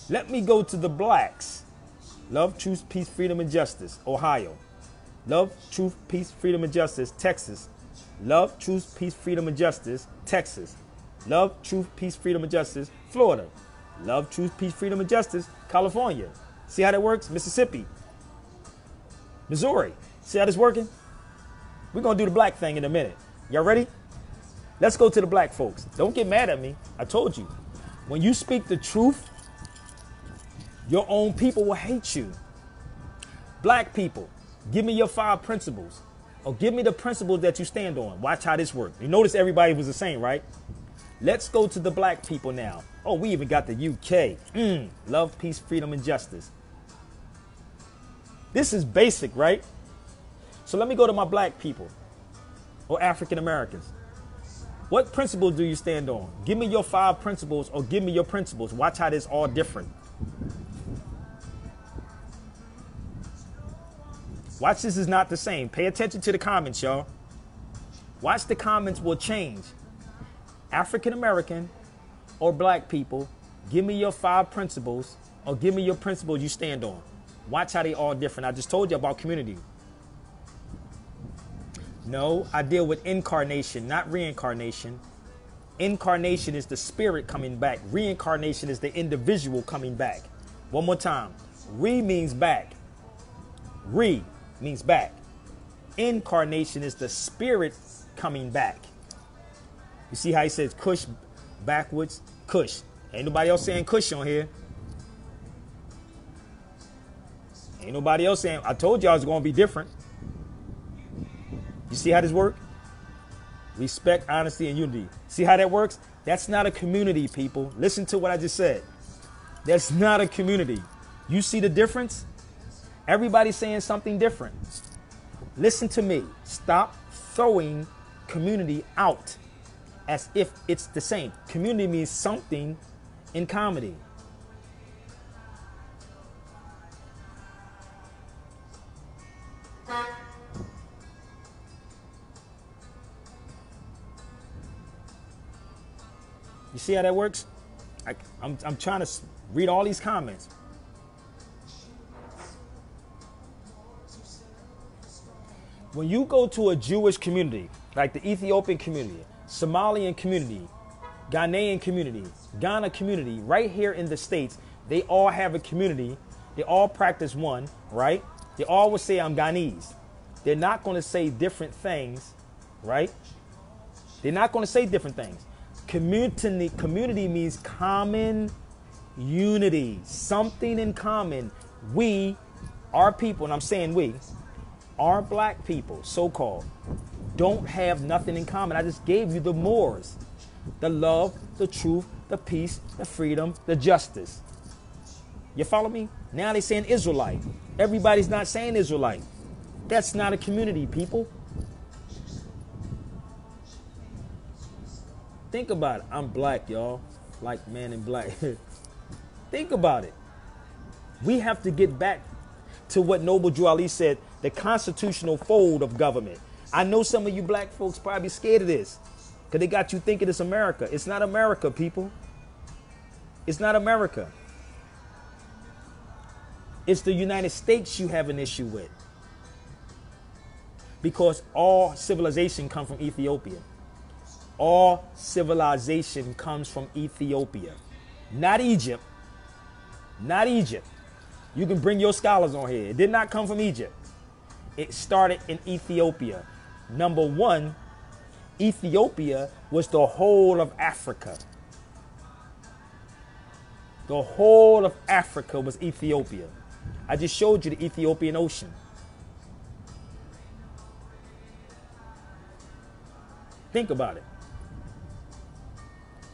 let me go to the blacks. Love, truth, peace, freedom, and justice, Ohio. Love, truth, peace, freedom, and justice, Texas. Love, truth, peace, freedom, and justice, Texas. Love, truth, peace, freedom, and justice, Florida. Love, truth, peace, freedom, and justice, California. See how that works? Mississippi. Missouri. See how this working? We're going to do the black thing in a minute. Y'all ready? Let's go to the black folks. Don't get mad at me. I told you. When you speak the truth, your own people will hate you. Black people, give me your 5 principles. Or give me the principles that you stand on. Watch how this works. You notice everybody was the same, right? Let's go to the black people now. Oh, we even got the UK. Love, peace, freedom, and justice. This is basic, right? So let me go to my black people or African Americans. What principles do you stand on? Give me your 5 principles or give me your principles. Watch how this all different. Watch, this is not the same. Pay attention to the comments, y'all. Watch, the comments will change. African American or black people, give me your 5 principles or give me your principles you stand on. Watch how they all different. I just told you about community. No, I deal with incarnation, not reincarnation. Incarnation is the spirit coming back. Reincarnation is the individual coming back. One more time. Re means back. Re means back. Incarnation is the spirit coming back. You see how he says Kush backwards? Kush. Ain't nobody else saying Kush on here. Ain't nobody else saying. I told y'all it's going to be different. You see how this works? Respect, honesty, and unity. See how that works? That's not a community, people. Listen to what I just said. That's not a community. You see the difference? Everybody's saying something different. Listen to me. Stop throwing community out as if it's the same. Community means something in comedy. You see how that works? I'm trying to read all these comments. When you go to a Jewish community, like the Ethiopian community, Somalian community, Ghanaian community, Ghana community, right here in the States, they all have a community. They all practice one, right? They all will say, I'm Ghanese. They're not going to say different things, right? They're not going to say different things. Community means common unity, something in common. We, our people, and I'm saying we, our black people, so-called, don't have nothing in common. I just gave you the mores, the love, the truth, the peace, the freedom, the justice. You follow me? Now they're saying Israelite. Everybody's not saying Israelite. That's not a community, people. Think about it. I'm black, y'all. Like man in black. Think about it. We have to get back to what Noble Drew Ali said, the constitutional fold of government. I know some of you black folks probably scared of this because they got you thinking it's America. It's not America, people. It's not America. It's the United States you have an issue with because all civilization comes from Ethiopia. All civilization comes from Ethiopia, not Egypt, not Egypt. You can bring your scholars on here. It did not come from Egypt. It started in Ethiopia. Number one, Ethiopia was the whole of Africa. The whole of Africa was Ethiopia. I just showed you the Ethiopian Ocean. Think about it.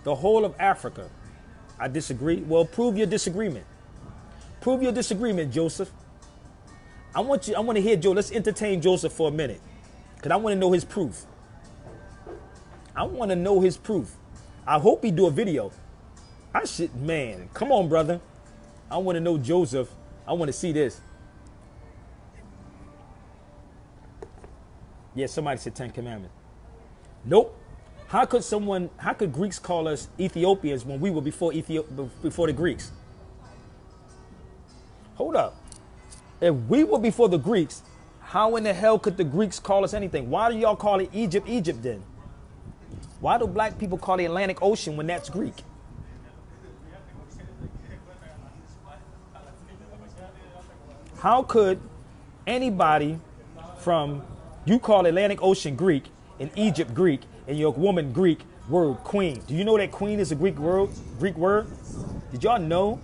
The whole of Africa. I disagree. Well, prove your disagreement. Prove your disagreement, Joseph. I want to hear Joe. Let's entertain Joseph for a minute. Because I want to know his proof. I want to know his proof. I hope he do a video. Man, come on, brother. I want to know Joseph. I want to see this. Yeah, somebody said 10 Commandments. Nope. How could Greeks call us Ethiopians when we were before the Greeks? Hold up. If we were before the Greeks, how in the hell could the Greeks call us anything? Why do y'all call it Egypt, Egypt then? Why do black people call the Atlantic Ocean when that's Greek? How could anybody from, you call Atlantic Ocean Greek and Egypt Greek and your woman Greek word queen? Do you know that queen is a Greek word? Did y'all know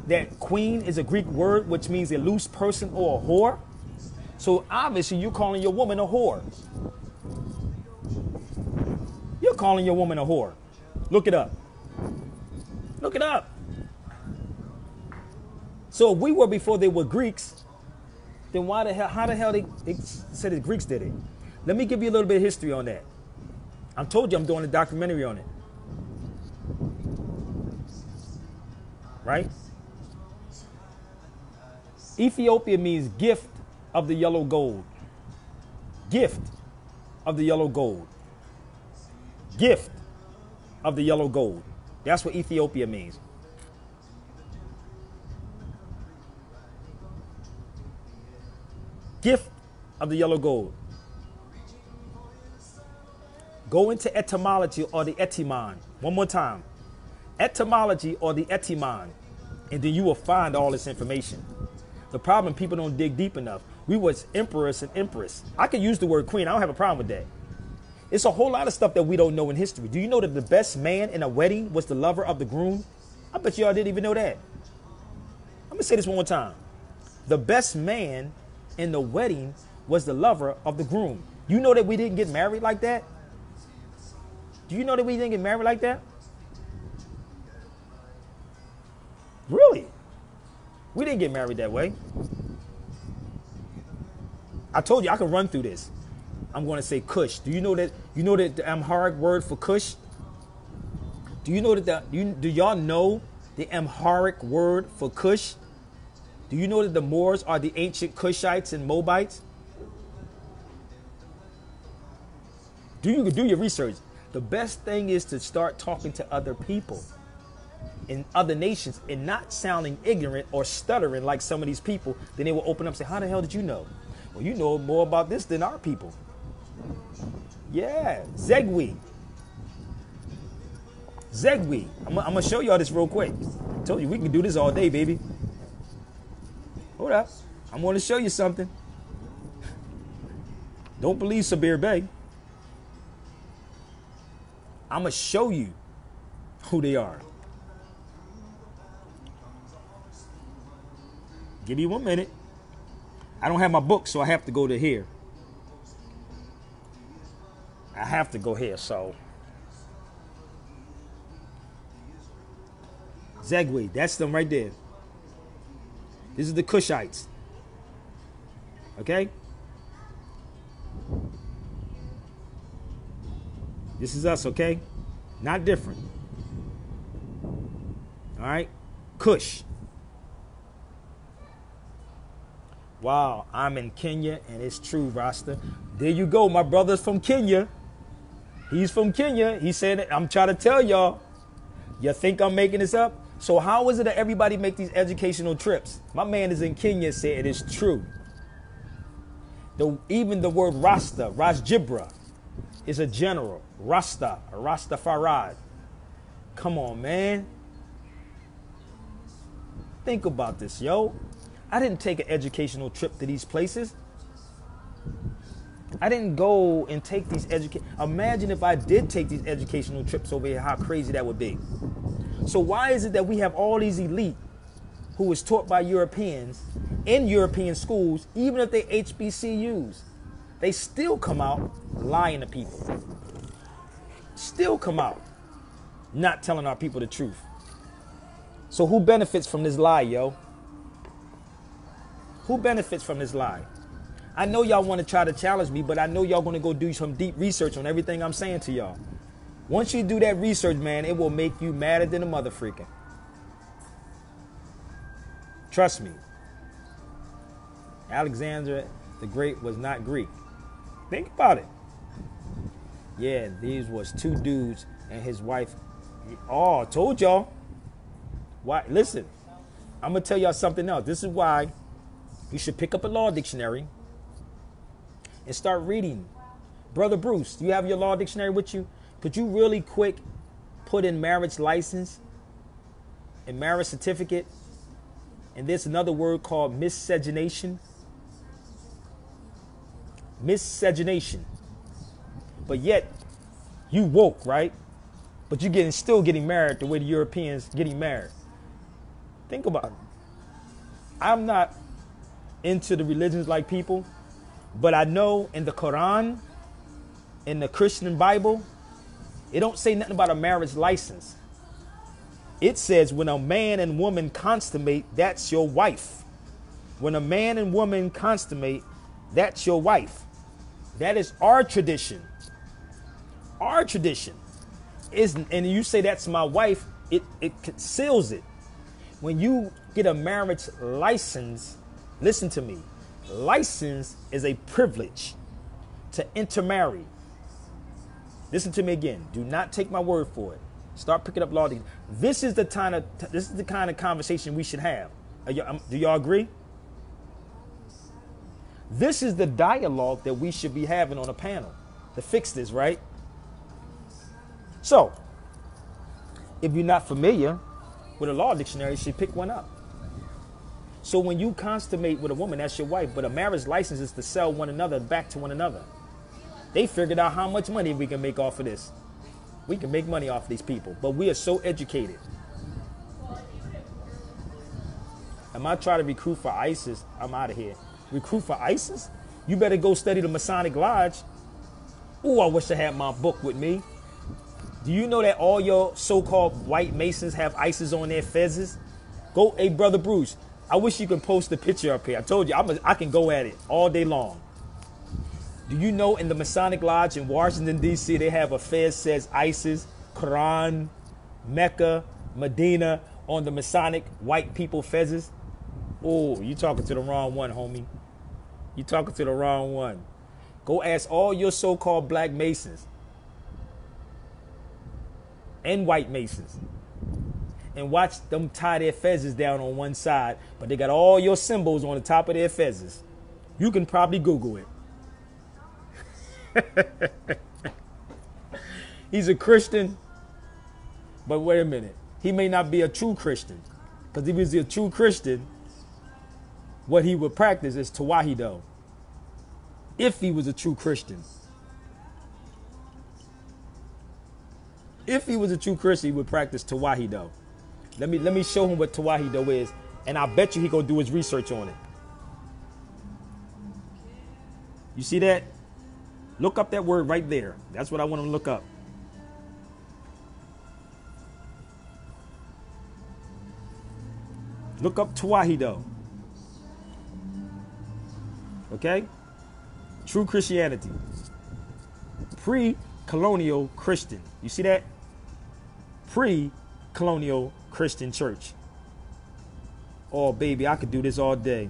that queen is a Greek word which means a loose person or a whore? So obviously you're calling your woman a whore. You're calling your woman a whore. Look it up. Look it up. So if we were before they were Greeks, then how the hell they said the Greeks did it? Let me give you a little bit of history on that. I told you I'm doing a documentary on it. Right? Ethiopia means gift of the yellow gold. Gift of the yellow gold. Gift of the yellow gold. That's what Ethiopia means. Gift of the yellow gold. Go into etymology or the etymon. One more time. Etymology or the etymon. And then you will find all this information. The problem, people don't dig deep enough. We was emperors and empress. I could use the word queen. I don't have a problem with that. It's a whole lot of stuff that we don't know in history. Do you know that the best man in a wedding was the lover of the groom? I bet y'all didn't even know that. I'm going to say this one more time. The best man in the wedding was the lover of the groom. You know that we didn't get married like that? Do you know that we didn't get married like that? Really? We didn't get married that way. I told you I could run through this. I'm going to say Kush. Do you know that the Amharic word for Kush? Do you know that do y'all know the Amharic word for Kush? Do you know that the Moors are the ancient Kushites and Moabites? Do your research. The best thing is to start talking to other people in other nations and not sounding ignorant or stuttering like some of these people. Then they will open up and say, how the hell did you know? Well, you know more about this than our people. Yeah, Zegwe. I'm going to show y'all this real quick. I told you we can do this all day, baby. Hold up. I'm going to show you something. Don't believe Sabir Bey. I'm going to show you who they are. Give me 1 minute. I don't have my book, so I have to go to here. I have to go here, so. Zegwe, that's them right there. This is the Kushites. Okay? This is us, okay? Not different. All right? Kush. Wow, I'm in Kenya, and it's true, Rasta. There you go. My brother's from Kenya. He's from Kenya. He said, I'm trying to tell y'all. You think I'm making this up? So how is it that everybody make these educational trips? My man is in Kenya, said it is true. Even the word Rasta, Rajibra, is a general. Rasta, Rastafari. Come on, man. Think about this, yo. I didn't take an educational trip to these places. I didn't go and take these Imagine if I did take these educational trips over here, how crazy that would be. So why is it that we have all these elite who was taught by Europeans in European schools, even if they HBCUs, they still come out lying to people. Still come out not telling our people the truth. So who benefits from this lie, yo? Who benefits from this lie? I know y'all want to try to challenge me, but I know y'all going to go do some deep research on everything I'm saying to y'all. Once you do that research, man, it will make you madder than a mother freaking. Trust me. Alexander the Great was not Greek. Think about it. Yeah, these was two dudes and his wife. Oh, I told y'all. Why? Listen, I'm going to tell y'all something else. This is why you should pick up a law dictionary and start reading. Brother Bruce, do you have your law dictionary with you? Could you really quick put in marriage license and marriage certificate? And there's another word called miscegenation. Miscegenation. But yet, you woke, right? But you're still getting married the way the Europeans getting married. Think about it. I'm not into the religions like people, but I know in the Quran, in the Christian Bible, it don't say nothing about a marriage license. It says when a man and woman consummate, that's your wife. When a man and woman consummate, that's your wife. That is our tradition. Our tradition. And you say that's my wife, it seals it. When you get a marriage license, listen to me. License is a privilege to intermarry. Listen to me again. Do not take my word for it. Start picking up law. This is the kind of conversation we should have. Do y'all agree? This is the dialogue that we should be having on a panel to fix this, right? So, if you're not familiar with a law dictionary, you should pick one up. So when you consummate with a woman, that's your wife, but a marriage license is to sell one another back to one another. They figured out how much money we can make off of this. We can make money off of these people, but we are so educated. Am I trying to recruit for ISIS? I'm out of here. Recruit for ISIS? You better go study the Masonic Lodge. Ooh, I wish I had my book with me. Do you know that all your so-called white Masons have ISIS on their fezzes? Go, hey, Brother Bruce, I wish you could post a picture up here. I told you, I can go at it all day long. Do you know in the Masonic Lodge in Washington, D.C., they have a fez says ISIS, Quran, Mecca, Medina on the Masonic white people fezzes? Oh, you talking to the wrong one, homie. You talking to the wrong one. Go ask all your so-called black Masons and white Masons and watch them tie their fezzes down on one side, but they got all your symbols on the top of their fezzes. You can probably Google it. He's a Christian, but wait a minute. He may not be a true Christian, because if he was a true Christian, what he would practice is Tawahido. If he was a true Christian. If he was a true Christian, he would practice Tawahido. Let me show him what Tawahido is, and I bet you he gonna do his research on it. You see that? Look up that word right there. That's what I want him to look up. Look up Tawahido. Okay? True Christianity. Pre-colonial Christian. You see that? Pre-colonial Christian church. Oh, baby, I could do this all day.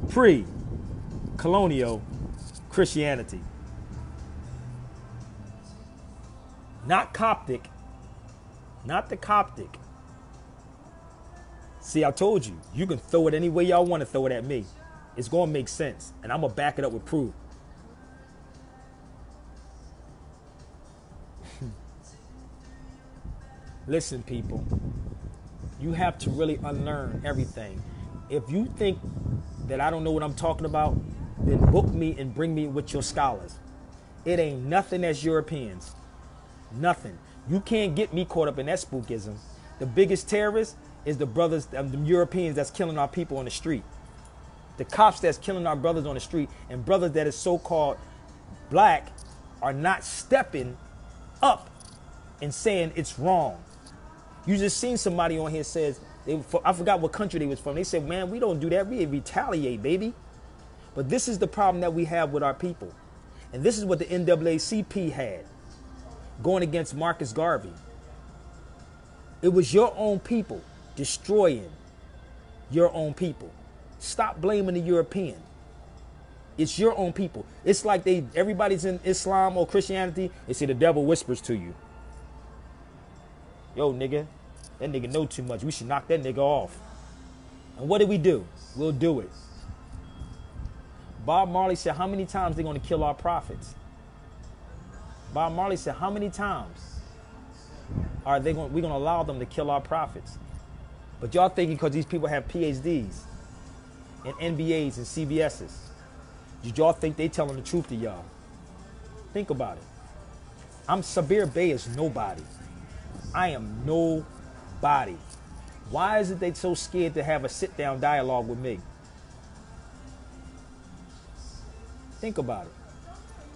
Pre-colonial Christianity. Not Coptic. Not the Coptic. See, I told you, you can throw it any way y'all want to throw it at me. It's going to make sense, and I'm going to back it up with proof. Listen, people, You have to really unlearn everything. If you think that I don't know what I'm talking about, then book me and bring me with your scholars. It ain't nothing as Europeans. Nothing. You can't get me caught up in that spookism. The biggest terrorists is the brothers, the Europeans that's killing our people on the street. The cops that's killing our brothers on the street, and brothers that is so-called black are not stepping up and saying it's wrong. You just seen somebody on here says, I forgot what country they was from. They said, man, we don't do that. We retaliate, baby. But this is the problem that we have with our people. And this is what the NAACP had going against Marcus Garvey. It was your own people destroying your own people. Stop blaming the European. It's your own people. It's like everybody's in Islam or Christianity. They say the devil whispers to you. Yo, nigga, that nigga know too much. We should knock that nigga off. And what do? We'll do it. Bob Marley said, how many times they going to kill our prophets? Bob Marley said, how many times are we're going to allow them to kill our prophets? But y'all thinking because these people have PhDs and NBAs and CBSs, did y'all think they telling the truth to y'all? Think about it. Sabir Bey is nobody. I am nobody. Why is it they so scared to have a sit-down dialogue with me? Think about it.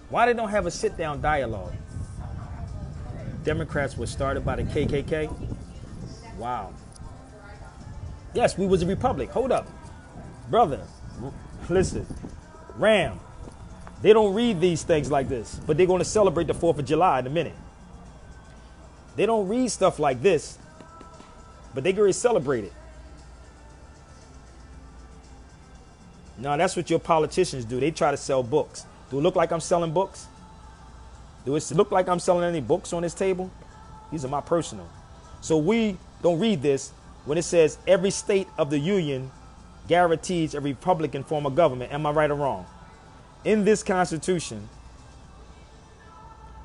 Why they don't have a sit-down dialogue? Democrats were started by the KKK? Wow. Yes, we was a republic. Hold up. Brother, listen. Ram, they don't read these things like this, but they're going to celebrate the 4th of July in a minute. They don't read stuff like this, but they're going to celebrate it. No, that's what your politicians do. They try to sell books. Do it look like I'm selling books? Do it look like I'm selling any books on this table? These are my personal. So we don't read this when it says every state of the union guarantees a Republican form of government. Am I right or wrong? In this Constitution,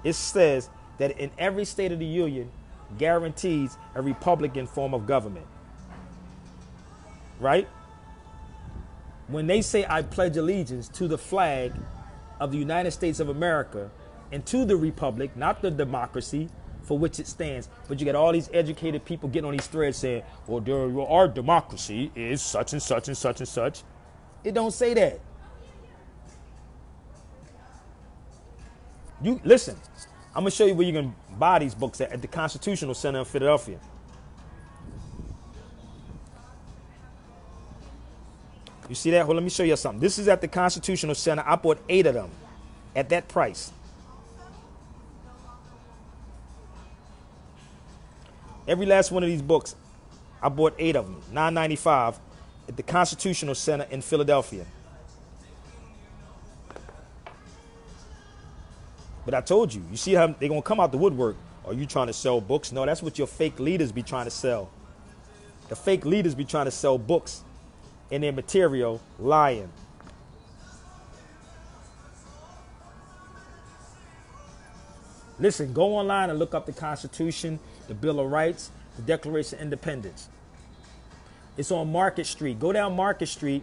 it says that in every state of the union guarantees a Republican form of government. Right? When they say I pledge allegiance to the flag of the United States of America and to the republic, not the democracy for which it stands, but you got all these educated people getting on these threads saying, well, our democracy is such and such and such and such. It don't say that. You listen, I'm going to show you where you can buy these books at the Constitutional Center in Philadelphia. You see that? Well, let me show you something. This is at the Constitutional Center. I bought 8 of them at that price. Every last one of these books, I bought 8 of them, $9.95 at the Constitutional Center in Philadelphia. But I told you, you see how they're going to come out the woodwork. Are you trying to sell books? No, that's what your fake leaders be trying to sell. The fake leaders be trying to sell books and their material, lying. Listen, go online and look up the Constitution, the Bill of Rights, the Declaration of Independence. It's on Market Street. Go down Market Street.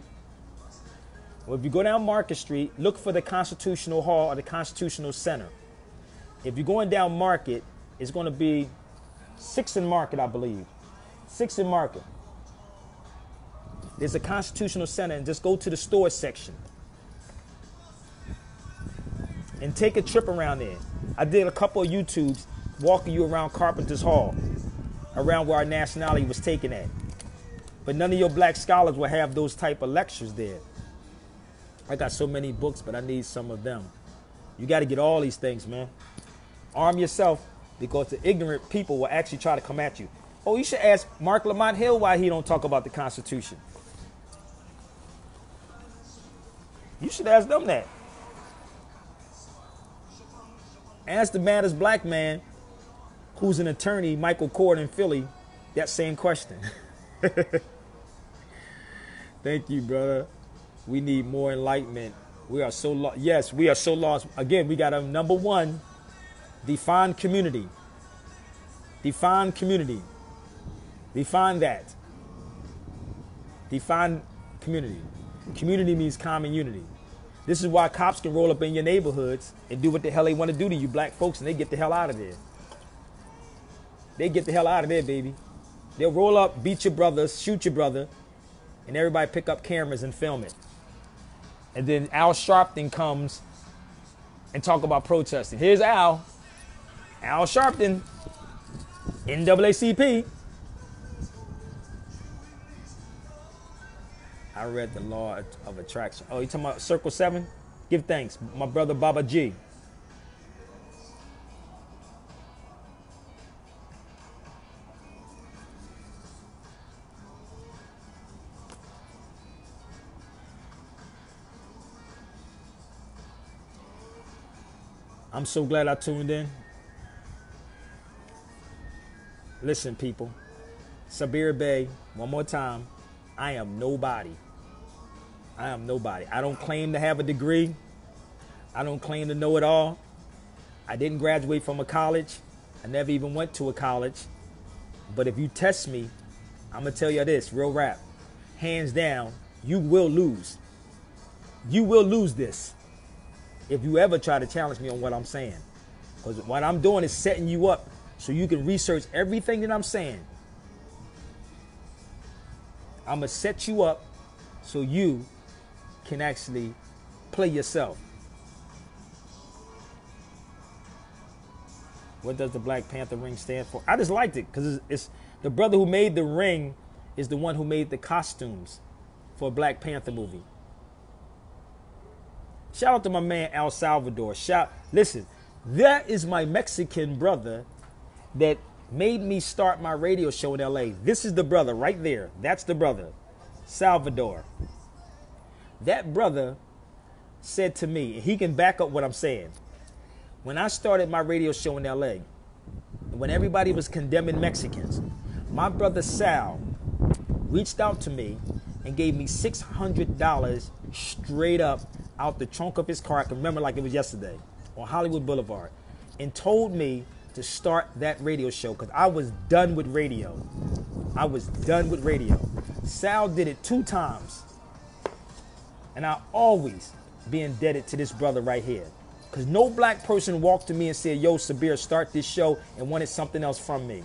Well, if you go down Market Street, look for the Constitutional Hall or the Constitutional Center. If you're going down Market, it's going to be 6th and Market, I believe. 6th and Market. There's a Constitutional Center, and just go to the store section and take a trip around there. I did a couple of YouTubes walking you around Carpenter's Hall, around where our nationality was taken at. But none of your black scholars will have those type of lectures there. I got so many books, but I need some of them. You got to get all these things, man. Arm yourself, because the ignorant people will actually try to come at you. Oh, you should ask Mark Lamont Hill why he don't talk about the Constitution. You should ask them that. Ask the maddest black man who's an attorney, Michael Cord in Philly, that same question. Thank you, brother. We need more enlightenment. We are so lost. Yes, we are so lost. Again, we got to, number one, define community. Define community. Define that. Define community. Community means common unity. This is why cops can roll up in your neighborhoods and do what the hell they want to do to you black folks, and they get the hell out of there. They get the hell out of there, baby. They'll roll up, beat your brother, shoot your brother, and everybody pick up cameras and film it. And then Al Sharpton comes and talk about protesting. Here's Al. Al Sharpton, NAACP. I read the law of attraction. Oh, you talking about Circle 7? Give thanks. My brother Baba G. I'm so glad I tuned in. Listen, people. Sabir Bey, one more time. I am nobody. I am nobody. I don't claim to have a degree. I don't claim to know it all. I didn't graduate from a college. I never even went to a college. But if you test me, I'm going to tell you this, real rap. Hands down, you will lose. You will lose this if you ever try to challenge me on what I'm saying. Because what I'm doing is setting you up so you can research everything that I'm saying. I'm going to set you up so you can actually play yourself. What does the Black Panther ring stand for? I just liked it because it's the brother who made the ring is the one who made the costumes for a Black Panther movie. Shout out to my man El Salvador. Listen, that is my Mexican brother that made me start my radio show in LA. This is the brother right there. That's the brother, Salvador. That brother said to me, and he can back up what I'm saying. When I started my radio show in LA, when everybody was condemning Mexicans, my brother Sal reached out to me and gave me $600 straight up out the trunk of his car. I can remember like it was yesterday on Hollywood Boulevard, and told me to start that radio show because I was done with radio. I was done with radio. Sal did it 2 times. And I'll always be indebted to this brother right here. Because no black person walked to me and said, yo, Sabir, start this show, and wanted something else from me.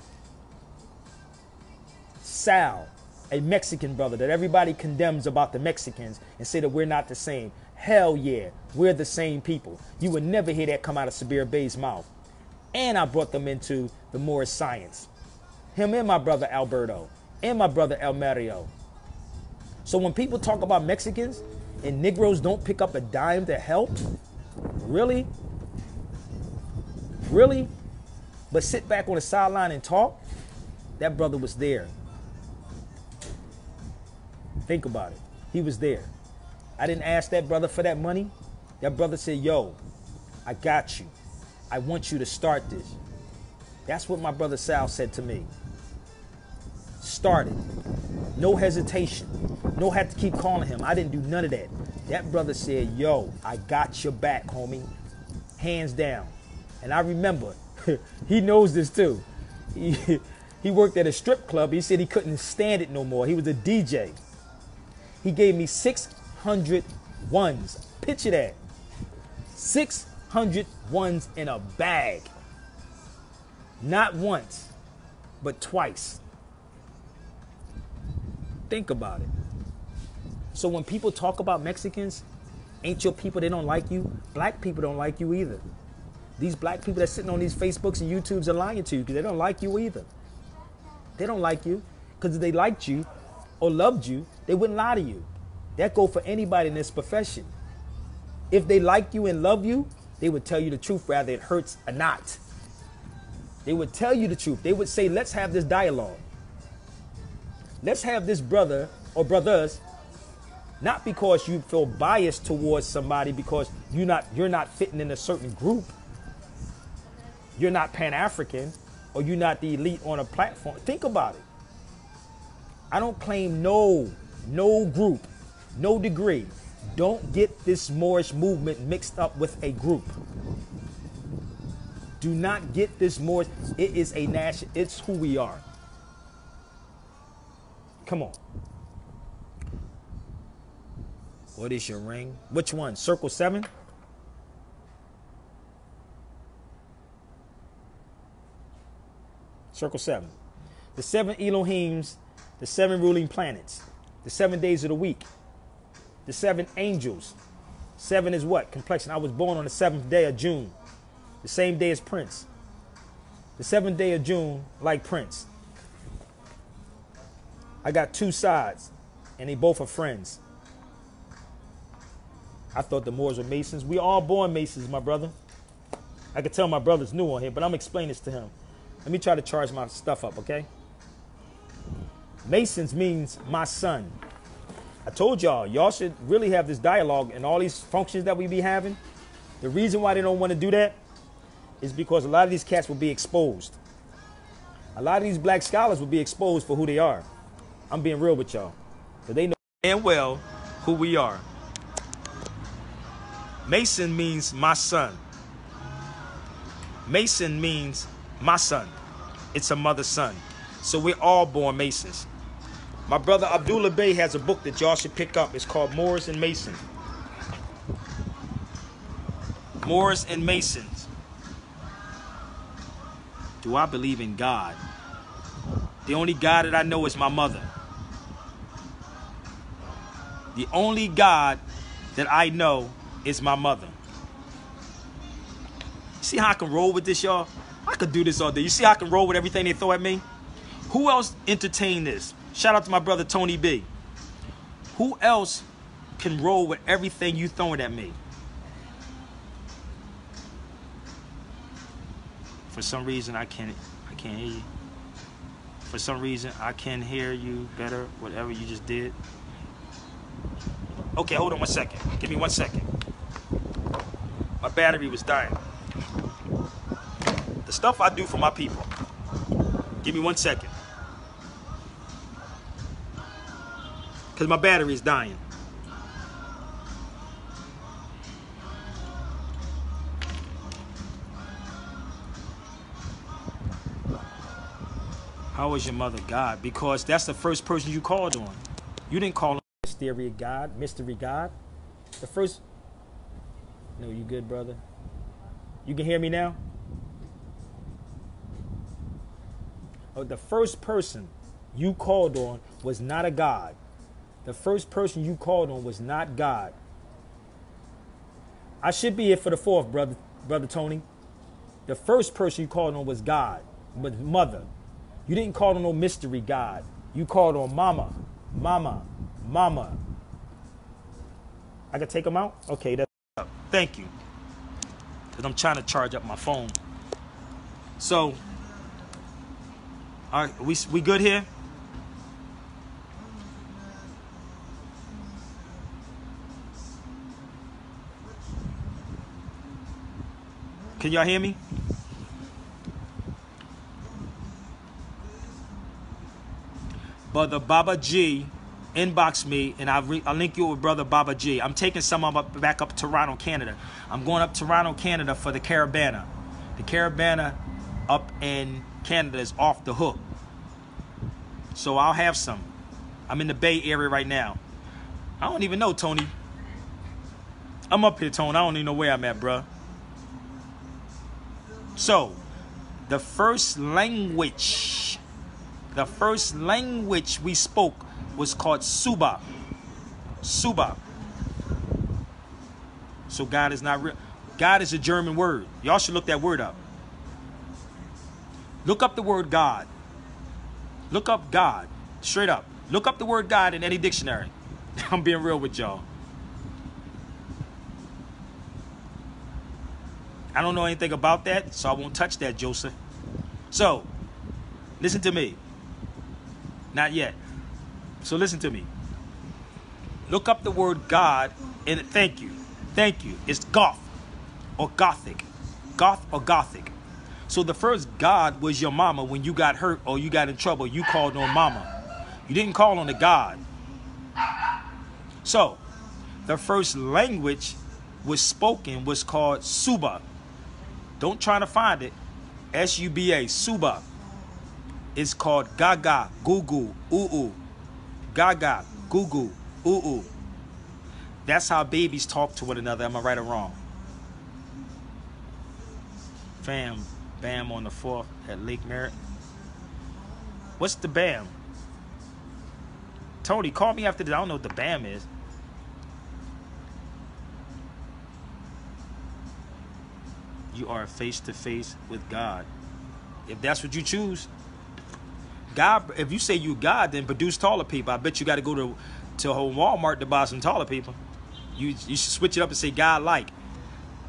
Sal, a Mexican brother that everybody condemns about the Mexicans and say that we're not the same. Hell yeah, we're the same people. You would never hear that come out of Sabir Bey's mouth. And I brought them into the Moorish science. Him and my brother Alberto and my brother El Mario. So when people talk about Mexicans and Negroes don't pick up a dime to help, really? Really? But sit back on the sideline and talk? That brother was there. Think about it. He was there. I didn't ask that brother for that money. That brother said, yo, I got you. I want you to start this. That's what my brother Sal said to me. Start it. No hesitation. No have to keep calling him. I didn't do none of that. That brother said, yo, I got your back, homie. Hands down. And I remember, he knows this too. He worked at a strip club. He said he couldn't stand it no more. He was a DJ. He gave me 600 ones. Picture that. 600 ones in a bag. Not once, but twice. Think about it. So when people talk about Mexicans, ain't your people, they don't like you. Black people don't like you either. These black people that's sitting on these Facebooks and YouTubes are lying to you because they don't like you either. They don't like you because if they liked you or loved you, they wouldn't lie to you. That go for anybody in this profession. If they like you and love you, they would tell you the truth whether it hurts or not. They would tell you the truth. They would say, let's have this dialogue. Let's have this brother or brothers, not because you feel biased towards somebody because you're not fitting in a certain group. You're not Pan-African or you're not the elite on a platform. Think about it. I don't claim no group, no degree. Don't get this Moorish movement mixed up with a group. Do not get this Moorish. It is a national. It's who we are. Come on. What is your ring? Which one? Circle 7? Circle 7. The 7 Elohims, the 7 ruling planets, the 7 days of the week, the 7 angels. 7 is what? Complexion. I was born on the 7th day of June, the same day as Prince. The 7th day of June, like Prince. I got 2 sides, and they both are friends. I thought the Moors were Masons. We all born Masons, my brother. I could tell my brother's new on here, but I'm explaining this to him. Let me try to charge my stuff up, okay? Masons means my son. I told y'all should really have this dialogue and all these functions that we be having. The reason why they don't want to do that is because a lot of these cats will be exposed. A lot of these black scholars will be exposed for who they are. I'm being real with y'all. Because they know damn well who we are. Mason means my son. Mason means my son. It's a mother's son. So we're all born Masons. My brother Abdullah Bey has a book that y'all should pick up. It's called Moors and Masons. Moors and Masons. Do I believe in God? The only God that I know is my mother. The only God that I know is my mother. See how I can roll with this, y'all? I could do this all day. You see how I can roll with everything they throw at me? Who else entertained this? Shout out to my brother Tony B. Who else can roll with everything you throwing at me? For some reason I can't hear you. For some reason I can hear you better, whatever you just did. Okay, hold on 1 second. Give me 1 second. My battery was dying. The stuff I do for my people. Give me 1 second. Because my battery is dying. How was your mother? God. Because that's the first person you called on. You didn't call on mystery God. Mystery God. The first... No, you good, brother? You can hear me now? Oh, the first person you called on was not a God. The first person you called on was not God. I should be here for the 4th, brother Tony. The first person you called on was God, but mother. You didn't call on no mystery God. You called on mama, mama, mama. I can take them out? Okay, that's up. Thank you. Because I'm trying to charge up my phone. So, all right, we good here? Can y'all hear me? Brother Baba G, inbox me, and I'll link you with Brother Baba G. I'm taking some of them back up to Toronto, Canada. I'm going up to Toronto, Canada for the Caravana. The Caravana up in Canada is off the hook. So I'll have some. I'm in the Bay Area right now. I don't even know, Tony. I'm up here, Tony. I don't even know where I'm at, bruh. So, the first language we spoke was called Suba. Suba. So God is not real. God is a German word. Y'all should look that word up. Look up the word God. Look up God. Straight up. Look up the word God in any dictionary. I'm being real with y'all. I don't know anything about that, so I won't touch that, Joseph. So, listen to me. Not yet. So listen to me. Look up the word God, and thank you. Thank you. It's Goth or Gothic. Goth or Gothic. So the first God was your mama. When you got hurt or you got in trouble, you called on mama. You didn't call on the God. So, the first language was spoken was called Suba. Don't try to find it. S-U-B-A, Suba. It's called Gaga, Goo Goo, Ooh Ooh. gaga, goo goo, ooh ooh. That's how babies talk to one another. Am I right or wrong? Fam, bam on the 4th at Lake Merritt. What's the bam? Tony, call me after this. I don't know what the bam is. You are face to face with God. If that's what you choose. God, if you say you God, then produce taller people. I bet you got to go to a whole Walmart to buy some taller people. You should switch it up and say God like.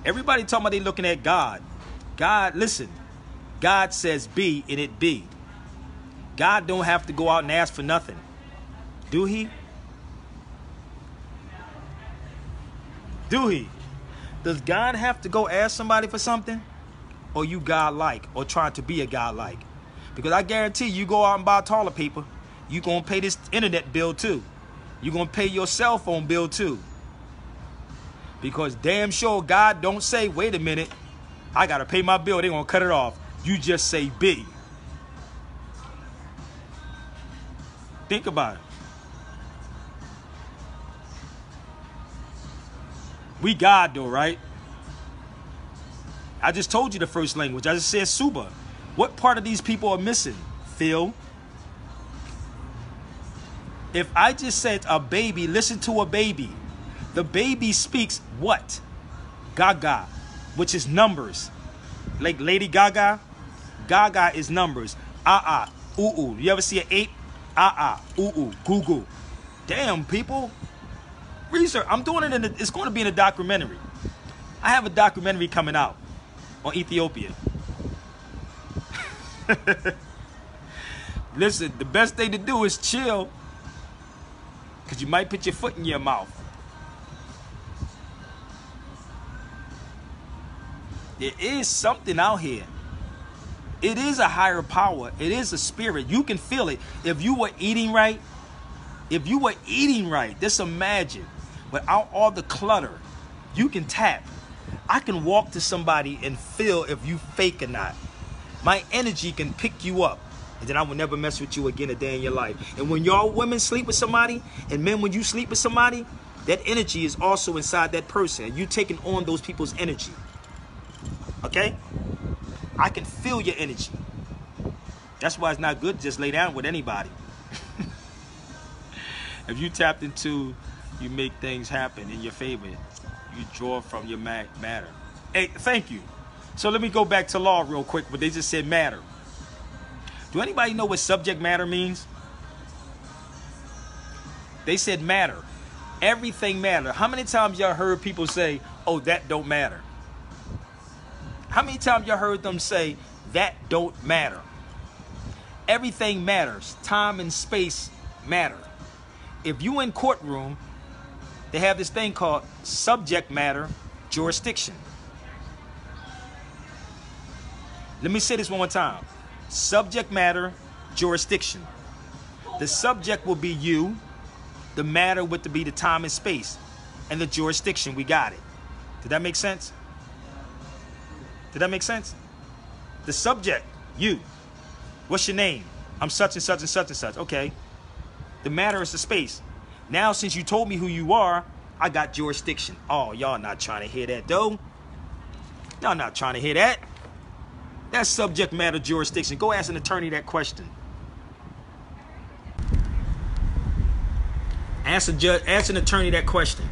Everybody talking about they looking at God. God, listen. God says be and it be. God don't have to go out and ask for nothing. Do he? Do he? Does God have to go ask somebody for something? Or you God-like, or trying to be a God-like? Because I guarantee you go out and buy taller people, you going to pay this internet bill too. You're going to pay your cell phone bill too. Because damn sure God don't say, wait a minute, I got to pay my bill. They're going to cut it off. You just say be. Think about it. We God though, right? I just told you the first language. I just said Suba. What part of these people are missing? Phil? If I just said a baby, listen to a baby. The baby speaks what? Gaga, which is numbers. Like Lady Gaga. Gaga is numbers. Ah, ooh, ooh. You ever see an ape? Ah, ooh, ooh, goo, goo. Damn, people. Research. I'm doing it it's going to be in a documentary. I have a documentary coming out on Ethiopia. Listen, the best thing to do is chill. Because you might put your foot in your mouth. There is something out here. It is a higher power. It is a spirit. You can feel it. If you were eating right, just imagine, without all the clutter, you can tap. I can walk to somebody and feel if you fake or not. My energy can pick you up. And then I will never mess with you again a day in your life. And when y'all women sleep with somebody, and men, when you sleep with somebody, that energy is also inside that person. You taking on those people's energy. Okay? I can feel your energy. That's why it's not good to just lay down with anybody. If you tapped into, you make things happen in your favor. You draw from your matter. Hey, thank you. So let me go back to law real quick, but they just said matter. Do anybody know what subject matter means? They said matter. Everything matter. How many times y'all heard people say, oh, that don't matter? How many times y'all heard them say, that don't matter? Everything matters. Time and space matter. If you in courtroom, they have this thing called subject matter jurisdiction. Let me say this one more time. Subject matter jurisdiction. The subject will be you. The matter would be the time and space. And the jurisdiction, we got it. Did that make sense? Did that make sense? The subject, you. What's your name? I'm such and such and such and such. Okay. The matter is the space. Now, since you told me who you are, I got jurisdiction. Oh, y'all not trying to hear that, though. Y'all not trying to hear that. That's subject matter jurisdiction. Go ask an attorney that question. Ask an attorney that question.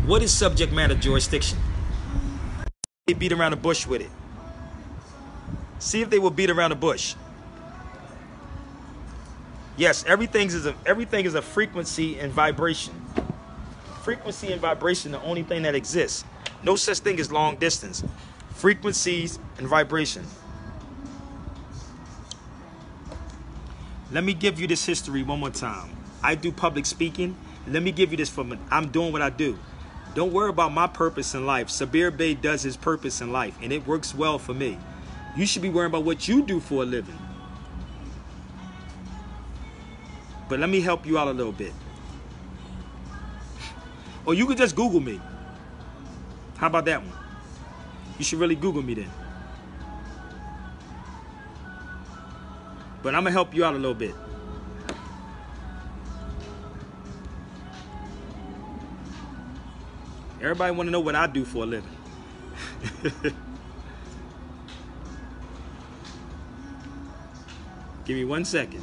What is subject matter jurisdiction? They beat around the bush with it. See if they will beat around the bush. Yes, everything is a frequency and vibration. Frequency and vibration, the only thing that exists. No such thing as long distance. Frequencies and vibration. Let me give you this history one more time. I do public speaking. Let me give you this I'm doing what I do. Don't worry about my purpose in life. Sabir Bey does his purpose in life, and it works well for me. You should be worrying about what you do for a living. But let me help you out a little bit. Or you could just Google me. How about that one? You should really Google me then. But I'm going to help you out a little bit. Everybody want to know what I do for a living. Give me 1 second.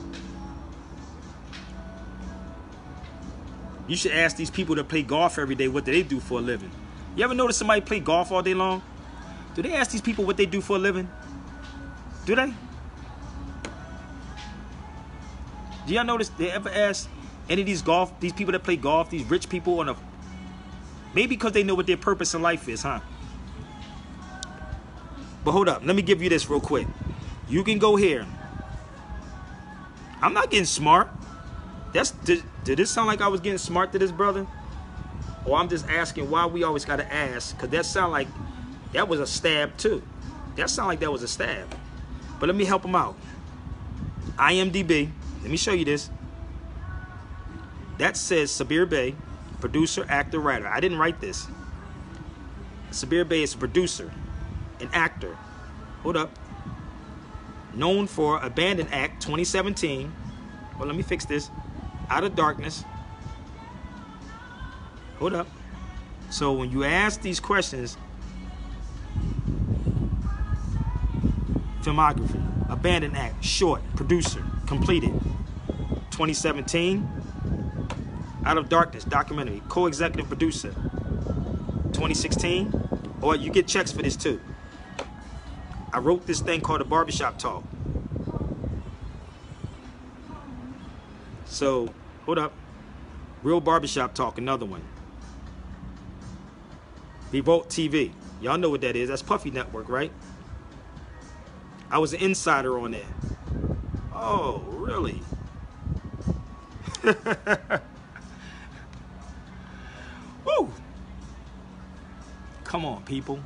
You should ask these people that play golf every day what do they do for a living. You ever notice somebody play golf all day long? Do they ask these people what they do for a living? Do they? Do y'all notice they ever ask any of these people that play golf, these rich people on a... Maybe because they know what their purpose in life is, huh? But hold up, let me give you this real quick. You can go here. I'm not getting smart. Did this sound like I was getting smart to this brother? Or I'm just asking why we always got to ask? Because that sound like that was a stab too. That sound like that was a stab. But let me help him out. IMDb. Let me show you this. That says Sabir Bey, producer, actor, writer. I didn't write this. Sabir Bey is a producer, an actor. Hold up. Known for Abandoned Act 2017. Well, let me fix this. Out of Darkness. Hold up. So when you ask these questions, filmography, Abandoned Act, short, producer, completed, 2017. Out of Darkness, documentary, co-executive producer, 2016. Or you get checks for this too. I wrote this thing called a barbershop talk. So, hold up. Real barbershop talk, another one. Revolt TV. Y'all know what that is. That's Puffy Network, right? I was an insider on that. Oh, really? Woo! Come on, people.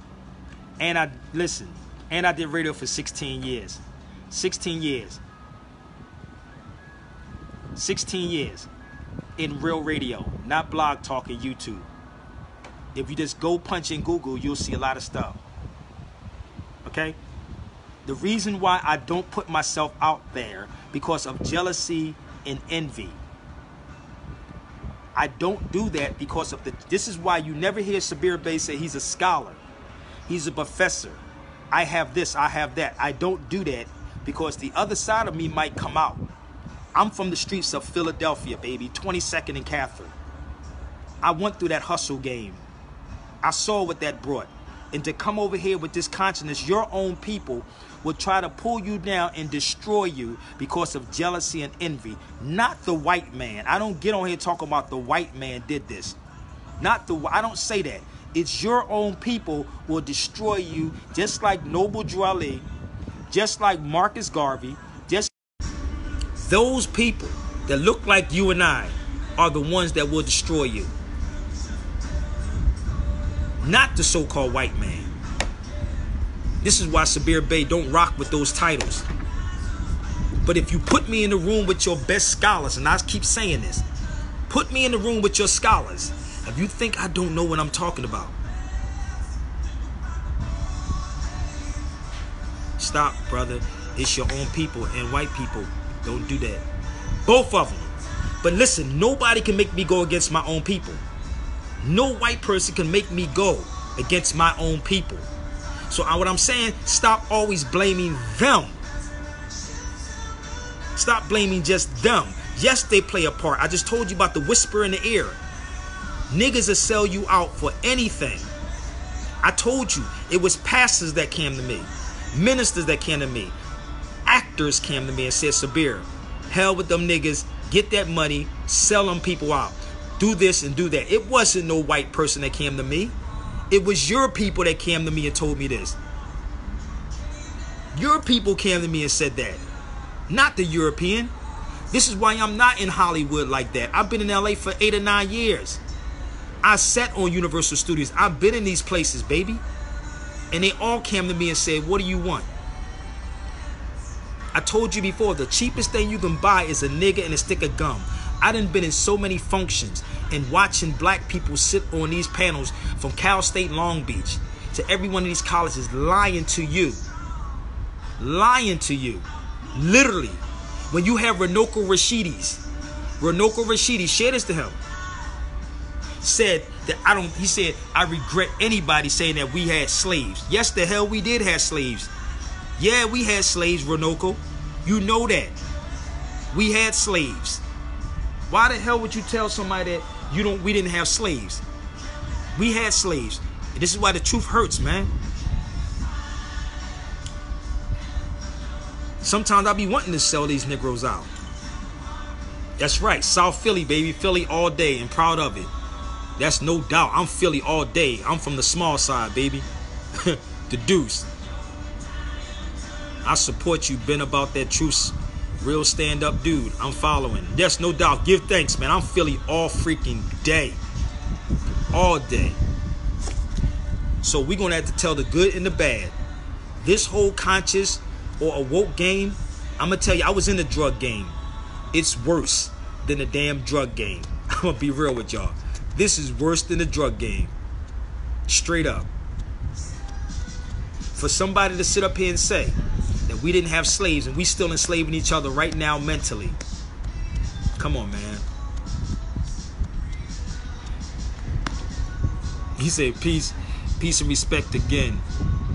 And I did radio for 16 years. 16 years. 16 years in real radio, not blog talk and YouTube. If you just go punch in Google, you'll see a lot of stuff. Okay? The reason why I don't put myself out there because of jealousy and envy. I don't do that because of this is why you never hear Sabir Bey say he's a scholar. He's a professor. I have this, I have that. I don't do that because the other side of me might come out. I'm from the streets of Philadelphia, baby, 22nd and Catherine. I went through that hustle game. I saw what that brought. And to come over here with this consciousness, your own people will try to pull you down and destroy you because of jealousy and envy. Not the white man. I don't get on here talking about the white man did this. I don't say that. It's your own people will destroy you, just like Noble Drew Ali, just like Marcus Garvey, just those people that look like you and I are the ones that will destroy you. Not the so-called white man. This is why Sabir Bey don't rock with those titles. But if you put me in the room with your best scholars, and I keep saying this, put me in the room with your scholars, if you think I don't know what I'm talking about, stop, brother. It's your own people and white people. Don't do that. Both of them. But listen, nobody can make me go against my own people. No white person can make me go against my own people. So what I'm saying, stop always blaming them. Stop blaming just them. Yes, they play a part. I just told you about the whisper in the ear. Niggas will sell you out for anything. I told you, it was pastors that came to me. Ministers that came to me. Actors came to me and said, Sabir, hell with them niggas. Get that money. Sell them people out. Do this and do that. It wasn't no white person that came to me. It was your people that came to me and told me this. Your people came to me and said that. Not the European. This is why I'm not in Hollywood like that. I've been in LA for 8 or 9 years. I sat on Universal Studios. I've been in these places, baby. And they all came to me and said, what do you want? I told you before, the cheapest thing you can buy is a nigga and a stick of gum. I done been in so many functions and watching black people sit on these panels from Cal State Long Beach to every one of these colleges lying to you. Lying to you. Literally. When you have Runoko Rashidi, share this to him, said He said, I regret anybody saying that we had slaves. Yes, the hell we did have slaves. Yeah, we had slaves, Ronoko. You know that. We had slaves. Why the hell would you tell somebody that we didn't have slaves? We had slaves. And this is why the truth hurts, man. Sometimes I be wanting to sell these Negroes out. That's right. South Philly, baby. Philly all day and proud of it. That's no doubt. I'm Philly all day. I'm from the small side, baby. The deuce. I support you. Been about that truth. Real stand-up dude. I'm following. There's no doubt. Give thanks, man. I'm Philly all freaking day. All day. So we're going to have to tell the good and the bad. This whole conscious or a woke game, I'm going to tell you, I was in the drug game. It's worse than the damn drug game. I'm going to be real with y'all. This is worse than the drug game. Straight up. For somebody to sit up here and say that we didn't have slaves and we still enslaving each other right now mentally. Come on, man. He said, peace and respect again.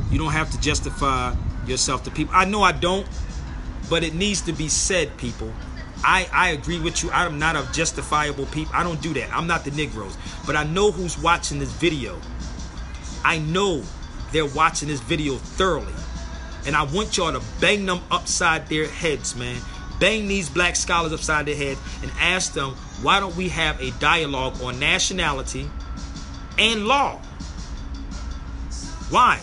You don't have to justify yourself to people. I know I don't, but it needs to be said, people. I agree with you. I'm not a justifiable people. I don't do that. I'm not the Negroes. But I know who's watching this video. I know they're watching this video thoroughly. And I want y'all to bang them upside their heads, man. Bang these black scholars upside their head and ask them, why don't we have a dialogue on nationality and law? Why?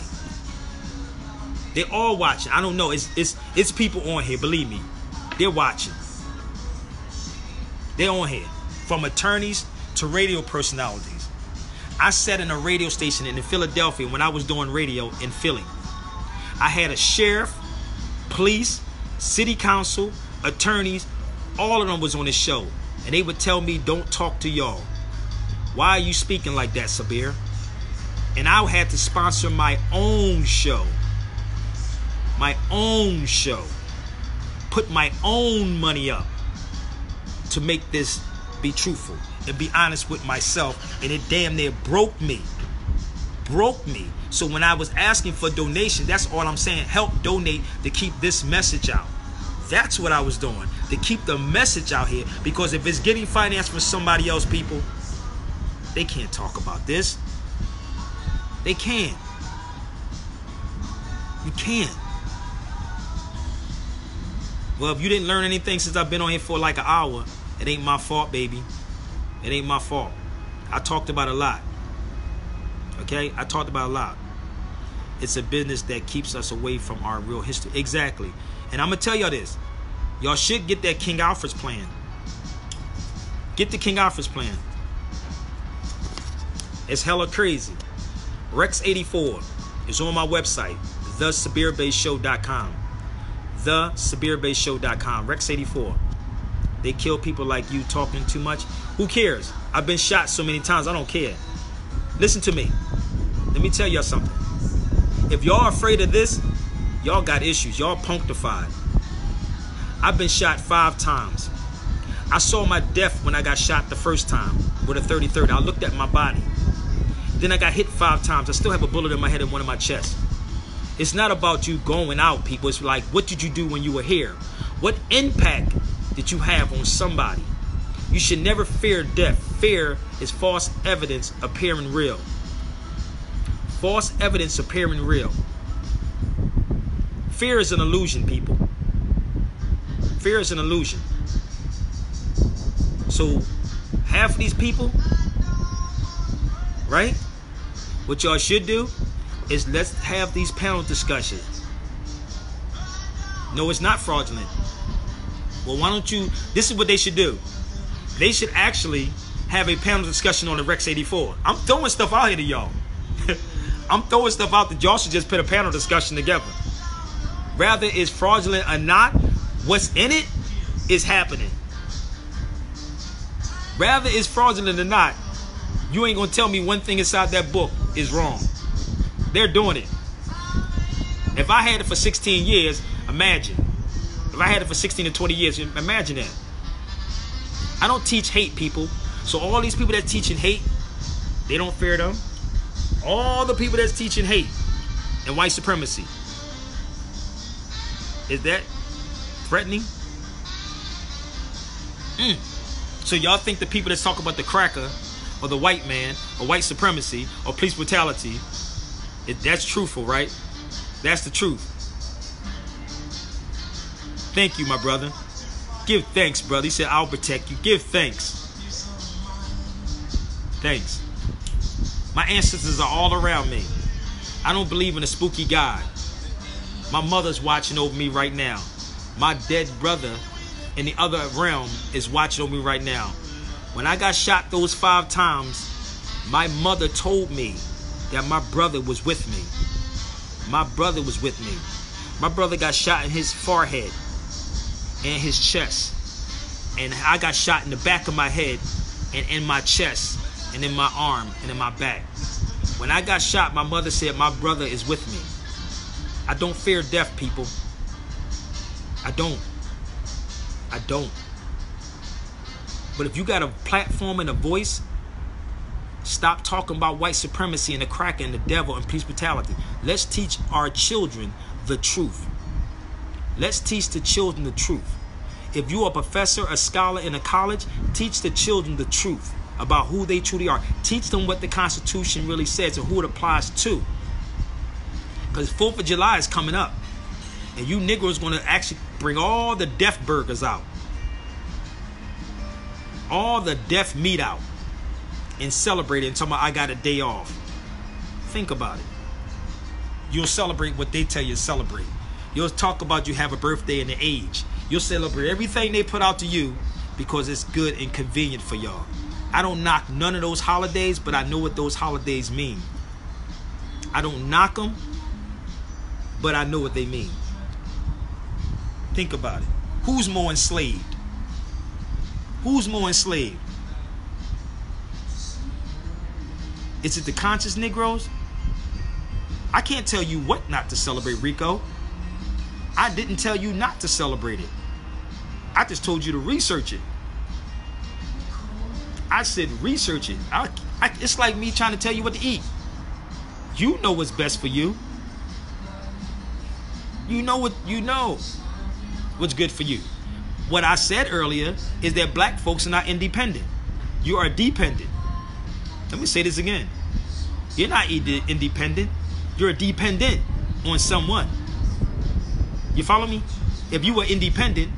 They're all watching. I don't know. It's people on here. Believe me. They're watching. They're on here. From attorneys to radio personalities. I sat in a radio station in Philadelphia when I was doing radio in Philly. I had a sheriff, police, city council, attorneys. All of them was on this show. And they would tell me, don't talk to y'all. Why are you speaking like that, Sabir? And I had to sponsor my own show. My own show. Put my own money up to make this be truthful and be honest with myself. And it damn near broke me. Broke me. So when I was asking for donation, that's all I'm saying. Help donate to keep this message out. That's what I was doing. To keep the message out here. Because if it's getting financed from somebody else, people, they can't talk about this. They can't. You can't. Well, if you didn't learn anything since I've been on here for like an hour, it ain't my fault, baby. It ain't my fault. I talked about a lot. Okay? I talked about a lot. It's a business that keeps us away from our real history. Exactly. And I'm going to tell y'all this. Y'all should get that King Alfred's plan. Get the King Alfred's plan. It's hella crazy. Rex 84 is on my website, thesabirbaseshow.com. thesabirbaseshow.com. Rex 84. They kill people like you talking too much. Who cares? I've been shot so many times. I don't care. Listen to me. Let me tell y'all something. If y'all afraid of this, y'all got issues. Y'all punctified. I've been shot 5 times. I saw my death when I got shot the first time with a 30-30. I looked at my body. Then I got hit 5 times. I still have a bullet in my head and one in my chest. It's not about you going out, people. It's like, what did you do when you were here? What impact did you have on somebody? You should never fear death. Fear is false evidence appearing real. False evidence appearing real. Fear is an illusion, people. Fear is an illusion. So, half of these people, right? What y'all should do is let's have these panel discussions. No, it's not fraudulent. Well, why don't you... This is what they should do. They should actually have a panel discussion on the Rex 84. I'm throwing stuff out here to y'all. I'm throwing stuff out that y'all should just put a panel discussion together. Rather it's fraudulent or not, what's in it is happening. Rather it's fraudulent or not, you ain't going to tell me one thing inside that book is wrong. They're doing it. If I had it for 16 years, imagine. If I had it for 16 to 20 years, imagine that. I don't teach hate, people. So all these people that teaching hate, They don't fear them. All the people that's teaching hate and white supremacy. Is that threatening? So y'all think the people that talk about the cracker or the white man or white supremacy or police brutality, that's truthful, right? That's the truth. Thank you, my brother. Give thanks, brother. He said, I'll protect you. Give thanks. Thanks. My ancestors are all around me. I don't believe in a spooky God. My mother's watching over me right now. My dead brother in the other realm is watching over me right now. When I got shot those 5 times, my mother told me that my brother was with me. My brother was with me. My brother got shot in his forehead and his chest. And I got shot in the back of my head and in my chest and in my arm and in my back. When I got shot, my mother said my brother is with me. I don't fear death, people. I don't. I don't. But if you got a platform and a voice, stop talking about white supremacy and the cracker and the devil and police brutality. Let's teach our children the truth. Let's teach the children the truth. If you're a professor, a scholar in a college, teach the children the truth about who they truly are. Teach them what the Constitution really says and who it applies to. Because 4th of July is coming up. And you Negroes going to actually bring all the death burgers out. All the death meat out. And celebrate it and talk about I got a day off. Think about it. You'll celebrate what they tell you to celebrate. You'll talk about you have a birthday and an age. You'll celebrate everything they put out to you because it's good and convenient for y'all. I don't knock none of those holidays, but I know what those holidays mean. I don't knock them, but I know what they mean. Think about it. Who's more enslaved? Who's more enslaved? Is it the conscious Negroes? I can't tell you what not to celebrate, Rico. I didn't tell you not to celebrate it. I just told you to research it. I said research it. It's like me trying to tell you what to eat. You know what's best for you. You know what's good for you. What I said earlier is that black folks are not independent. You are dependent. Let me say this again. You're not independent. You're dependent on someone. You follow me? If you were independent,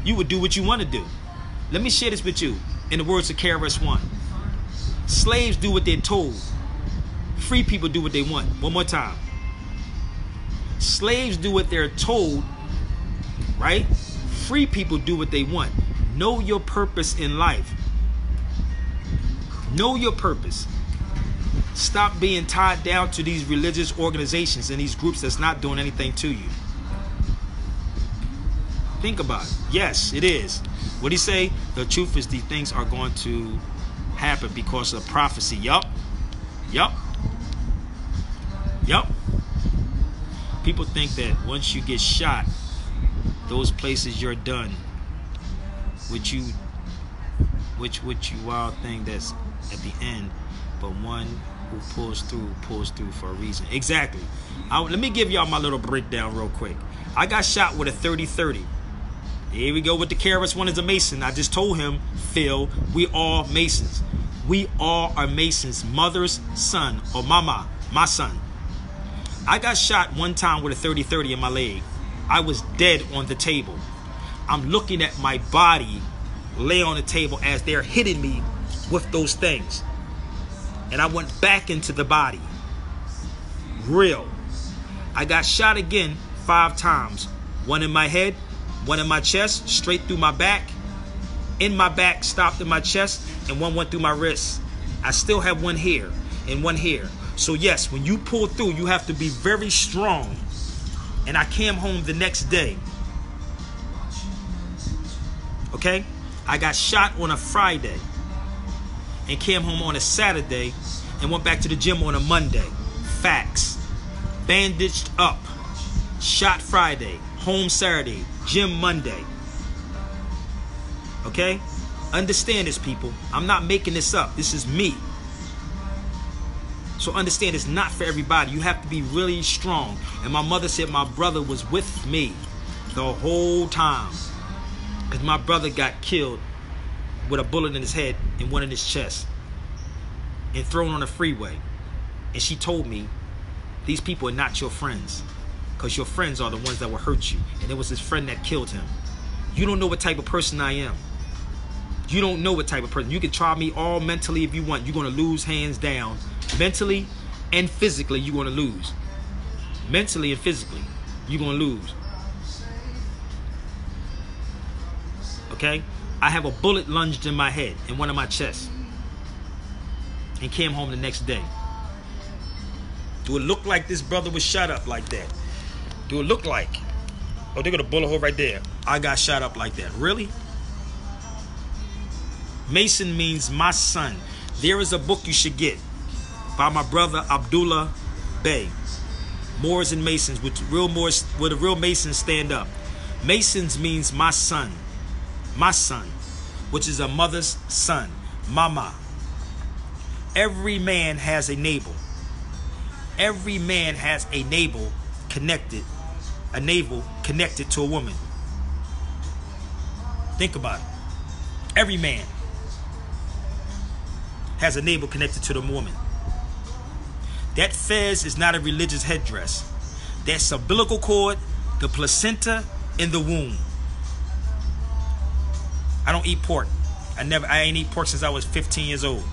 you would do what you want to do. Let me share this with you in the words of KRS-One. Slaves do what they're told. Free people do what they want. One more time. Slaves do what they're told, right? Free people do what they want. Know your purpose in life. Know your purpose. Stop being tied down to these religious organizations and these groups that's not doing anything to you. Think about it. Yes, it is. What do you say? The truth is these things are going to happen because of prophecy. Yup. Yup. Yup. People think that once you get shot, those places you're done. Which you wild thing that's at the end, but one who pulls through for a reason. Exactly. Let me give y'all my little breakdown real quick. I got shot with a 30-30. Here we go with the KRS-One is a Mason. I just told him, Phil, we all Masons. We all are Masons. Mother's son or mama, my son. I got shot one time with a 30-30 in my leg. I was dead on the table. I'm looking at my body lay on the table as they're hitting me with those things. And I went back into the body. Real. I got shot again 5 times. One in my head, one in my chest, straight through my back. In my back, stopped in my chest, and one went through my wrist. I still have one here and one here. So yes, when you pull through, you have to be very strong. And I came home the next day. Okay? I got shot on a Friday and came home on a Saturday and went back to the gym on a Monday. Facts. Bandaged up. Shot Friday. Home Saturday. Gym Monday. Okay? Understand this, people. I'm not making this up. This is me. So understand, it's not for everybody. You have to be really strong. And my mother said my brother was with me the whole time. Because my brother got killed with a bullet in his head and one in his chest and thrown on the freeway. And she told me, these people are not your friends, because your friends are the ones that will hurt you. And it was his friend that killed him. You don't know what type of person I am. You don't know what type of person. You can try me all mentally if you want. You're going to lose hands down. Mentally and physically, you're going to lose. Mentally and physically, you're going to lose. Okay? I have a bullet lunged in my head and one in my chest. And came home the next day. Do it look like this brother was shot up like that? Do it look like? Oh, they got a bullet hole right there. I got shot up like that. Really? Mason means my son. There is a book you should get by my brother Abdullah Bey. Moors and Masons, with real Moors, where the real Masons stand up. Masons means my son, which is a mother's son, mama. Every man has a navel. Every man has a navel connected to a woman. Think about it. Every man has a navel connected to the woman. That fez is not a religious headdress. That's umbilical cord, the placenta, and the womb. I don't eat pork. I ain't eat pork since I was 15 years old.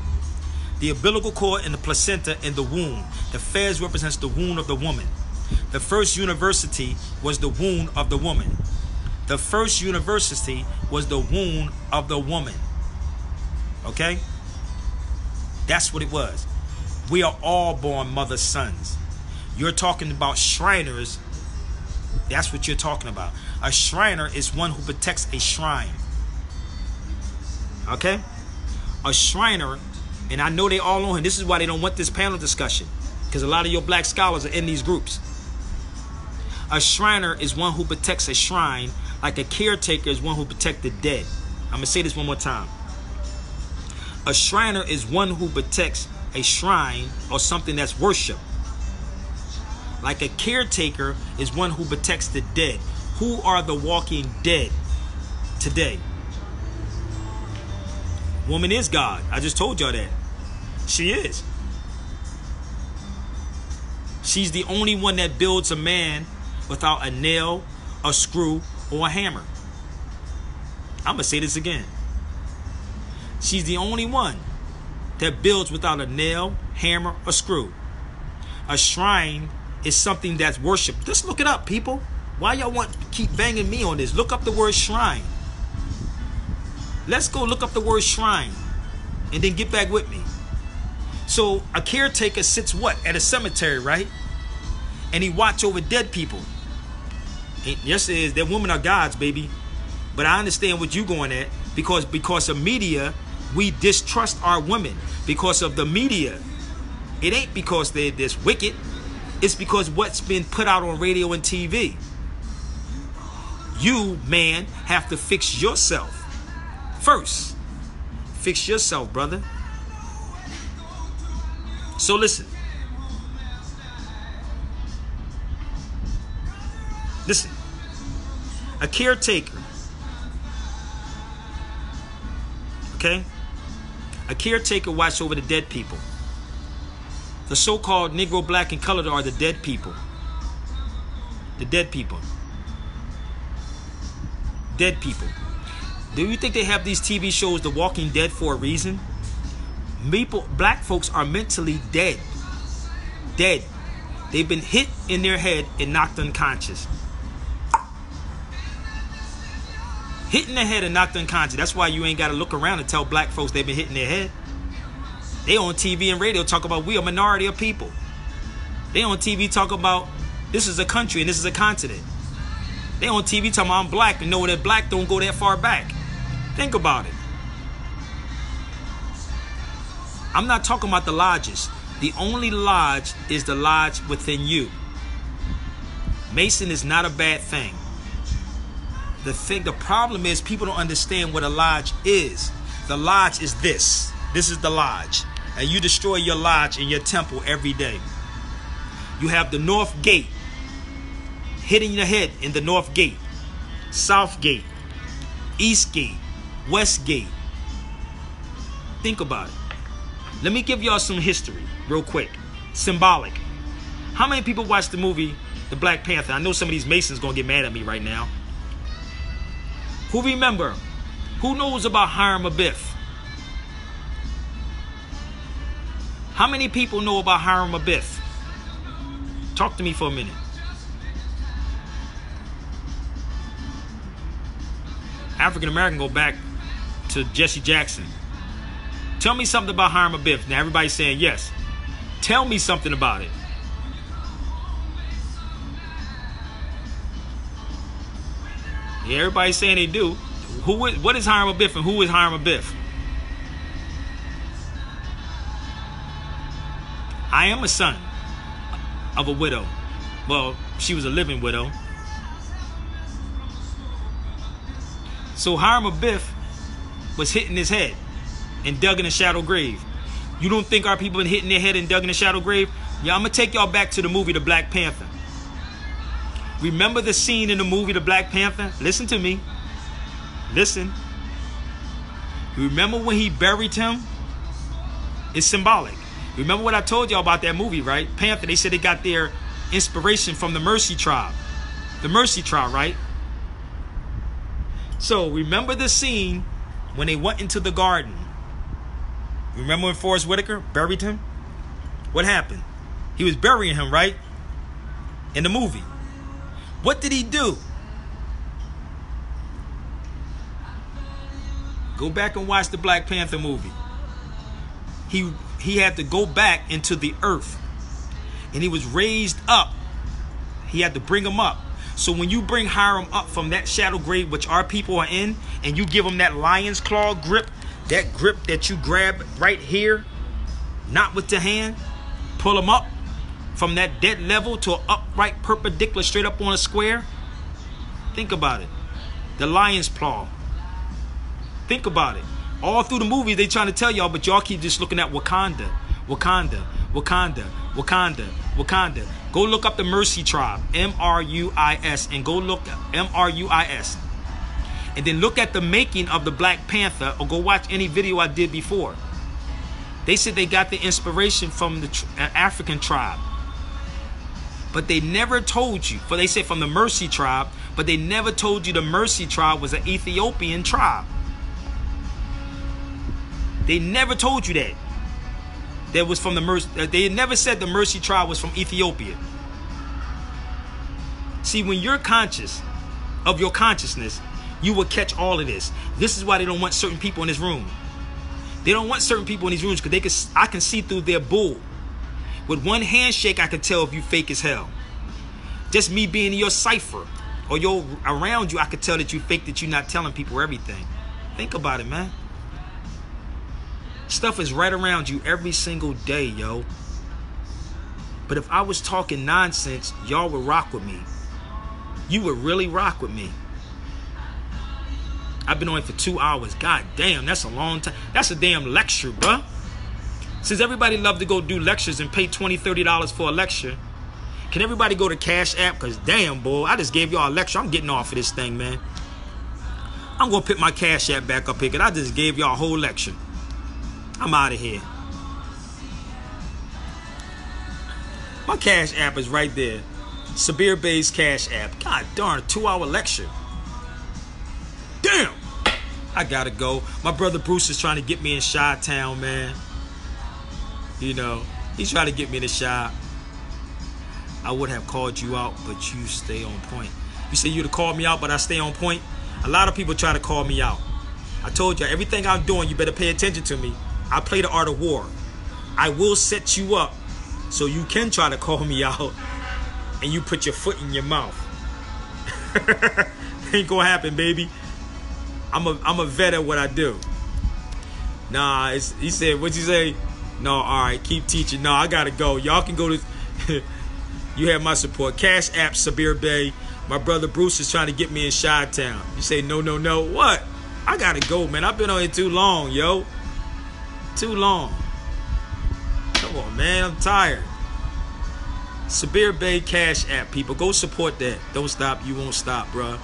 The umbilical cord and the placenta and the womb. The fez represents the womb of the woman. The first university was the womb of the woman. The first university was the womb of the woman. Okay? That's what it was. We are all born mother's sons. You're talking about Shriners. That's what you're talking about. A Shriner is one who protects a shrine. Okay? A Shriner, and I know they all on here. This is why they don't want this panel discussion, because a lot of your black scholars are in these groups. A Shriner is one who protects a shrine, like a caretaker is one who protects the dead. I'm going to say this one more time. A Shriner is one who protects a shrine or something that's worship. Like a caretaker is one who protects the dead. Who are the walking dead today? Woman is God. I just told y'all that. She is. She's the only one that builds a man without a nail, a screw, or a hammer. I'm going to say this again. She's the only one that builds without a nail, hammer, or screw. A shrine is something that's worshipped. Just look it up, people. Why y'all want to keep banging me on this? Look up the word shrine. Let's go look up the word shrine and then get back with me. So a caretaker sits what? At a cemetery, right? And he watch over dead people. And yes, it is. That women are gods, baby. But I understand what you're going at, because of media, we distrust our women because of the media. It ain't because they're this wicked. It's because what's been put out on radio and TV. You, man, have to fix yourself first. Fix yourself, brother. So listen. Listen. A caretaker. Okay? A caretaker watches over the dead people. The so-called Negro, black, and colored are the dead people. The dead people. Dead people. Do you think they have these TV shows, The Walking Dead, for a reason? Black folks are mentally dead. Dead. They've been hit in their head and knocked unconscious. Hit in the head and knocked unconscious. That's why you ain't got to look around and tell black folks they've been hit in their head. They on TV and radio talk about we a minority of people. They on TV talk about this is a country and this is a continent. They on TV talking about I'm black and know that black don't go that far back. Think about it. I'm not talking about the lodges. The only lodge is the lodge within you. Mason is not a bad thing. The problem is people don't understand what a lodge is. The lodge is this. This is the lodge. and you destroy your lodge and your temple every day. You have the north gate, hitting your head in the north gate, south gate, east gate, west gate. Think about it. Let me give y'all some history real quick. Symbolic. How many people watched the movie The Black Panther? I know some of these Masons gonna get mad at me right now. Who remember? Who knows about Hiram Abiff? How many people know about Hiram Abiff? Talk to me for a minute. African American go back to Jesse Jackson. Tell me something about Hiram Abiff. Now everybody's saying yes. Tell me something about it. Yeah, everybody's saying they do. What is Hiram Abiff and who is Hiram Abiff? I am a son of a widow. Well, she was a living widow. So Hiram Abiff was hitting his head and dug in a shallow grave. You don't think our people been hitting their head and dug in a shallow grave? Yeah, I'm going to take y'all back to the movie The Black Panther. Remember the scene in the movie The Black Panther? Listen to me. Listen. Remember when he buried him? It's symbolic. Remember what I told y'all about that movie, right? Panther, they said they got their inspiration from the Mercy tribe. The Mercy tribe, right? So remember the scene when they went into the garden. Remember when Forrest Whitaker buried him? What happened? He was burying him, right? In the movie. What did he do? Go back and watch the Black Panther movie. He had to go back into the earth. And he was raised up. He had to bring him up. So when you bring Hiram up from that shadow grave, which our people are in, and you give him that lion's claw grip, that grip that you grab right here, not with the hand, pull him up from that dead level to an upright perpendicular straight up on a square. Think about it. The lion's claw. Think about it. All through the movie they trying to tell y'all, but y'all keep just looking at Wakanda. Wakanda, Wakanda, Wakanda, Wakanda. Go look up the Mercy tribe, M-R-U-I-S, and go look at M-R-U-I-S. And then look at the making of the Black Panther, or go watch any video I did before. They said they got the inspiration from the African tribe. But they never told you, for they said from the Mercy tribe, but they never told you the Mercy tribe was an Ethiopian tribe. They never told you that. That was from the Mercy. They never said the Mercy tribe was from Ethiopia. See, when you're conscious of your consciousness, you will catch all of this. This is why they don't want certain people in this room. They don't want certain people in these rooms because I can see through their bull. With one handshake, I can tell if you fake as hell. Just me being in your cipher or your around you, I could tell that you fake, that you're not telling people everything. Think about it, man. Stuff is right around you every single day, yo. But if I was talking nonsense, y'all would rock with me. You would really rock with me. I've been on it for 2 hours. God damn, that's a long time. That's a damn lecture, bruh. Since everybody love to go do lectures and pay $20, $30 for a lecture, can everybody go to Cash App? Because damn, boy, I just gave y'all a lecture. I'm getting off of this thing, man. I'm going to put my Cash App back up here because I just gave y'all a whole lecture. I'm out of here. My Cash App is right there. Sabir Bey's Cash App. God darn, a 2-hour lecture. Damn. I gotta go. My brother Bruce is trying to get me in Chi-Town, man. You know, he's trying to get me in the Chi. I would have called you out, but you stay on point. You say you'd have called me out, but I stay on point. A lot of people try to call me out. I told you, everything I'm doing, you better pay attention to me. I play the art of war. I will set you up so you can try to call me out and you put your foot in your mouth. Ain't gonna happen, baby. I'm a vet at what I do. Nah, he said, what'd you say? No, all right, keep teaching. No, I gotta go. Y'all can go to... You have my support. Cash App, Sabir Bey. My brother Bruce is trying to get me in Chi-Town. You say, no, no, no. What? I gotta go, man. I've been on here too long, yo. Too long. on, man. I'm tired. Sabir Bay Cash App, people. Go support that. Don't stop. You won't stop, bruh.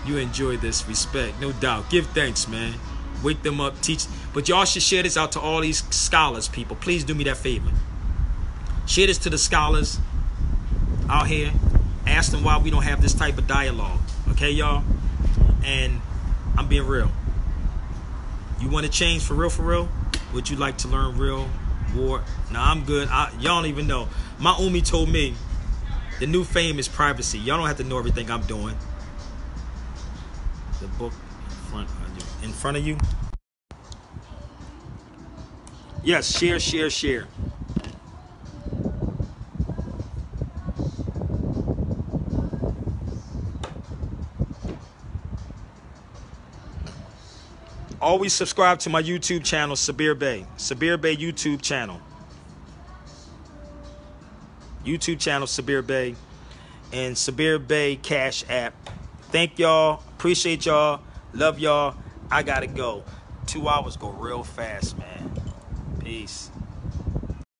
You enjoy this. Respect. No doubt. Give thanks, man. Wake them up. Teach. But y'all should share this out to all these scholars, people. Please do me that favor. Share this to the scholars out here. Ask them why we don't have this type of dialogue. Okay, y'all? And I'm being real. You want to change for real, for real? Would you like to learn real war? Nah, I'm good. Y'all don't even know. My Umi told me the new fame is privacy. Y'all don't have to know everything I'm doing. The book in front of you. Yes, share, share, share. Always subscribe to my YouTube channel, Sabir Bay. Sabir Bay YouTube channel. YouTube channel, Sabir Bay. And Sabir Bay Cash App. Thank y'all. Appreciate y'all. Love y'all. I gotta go. 2 hours go real fast, man. Peace.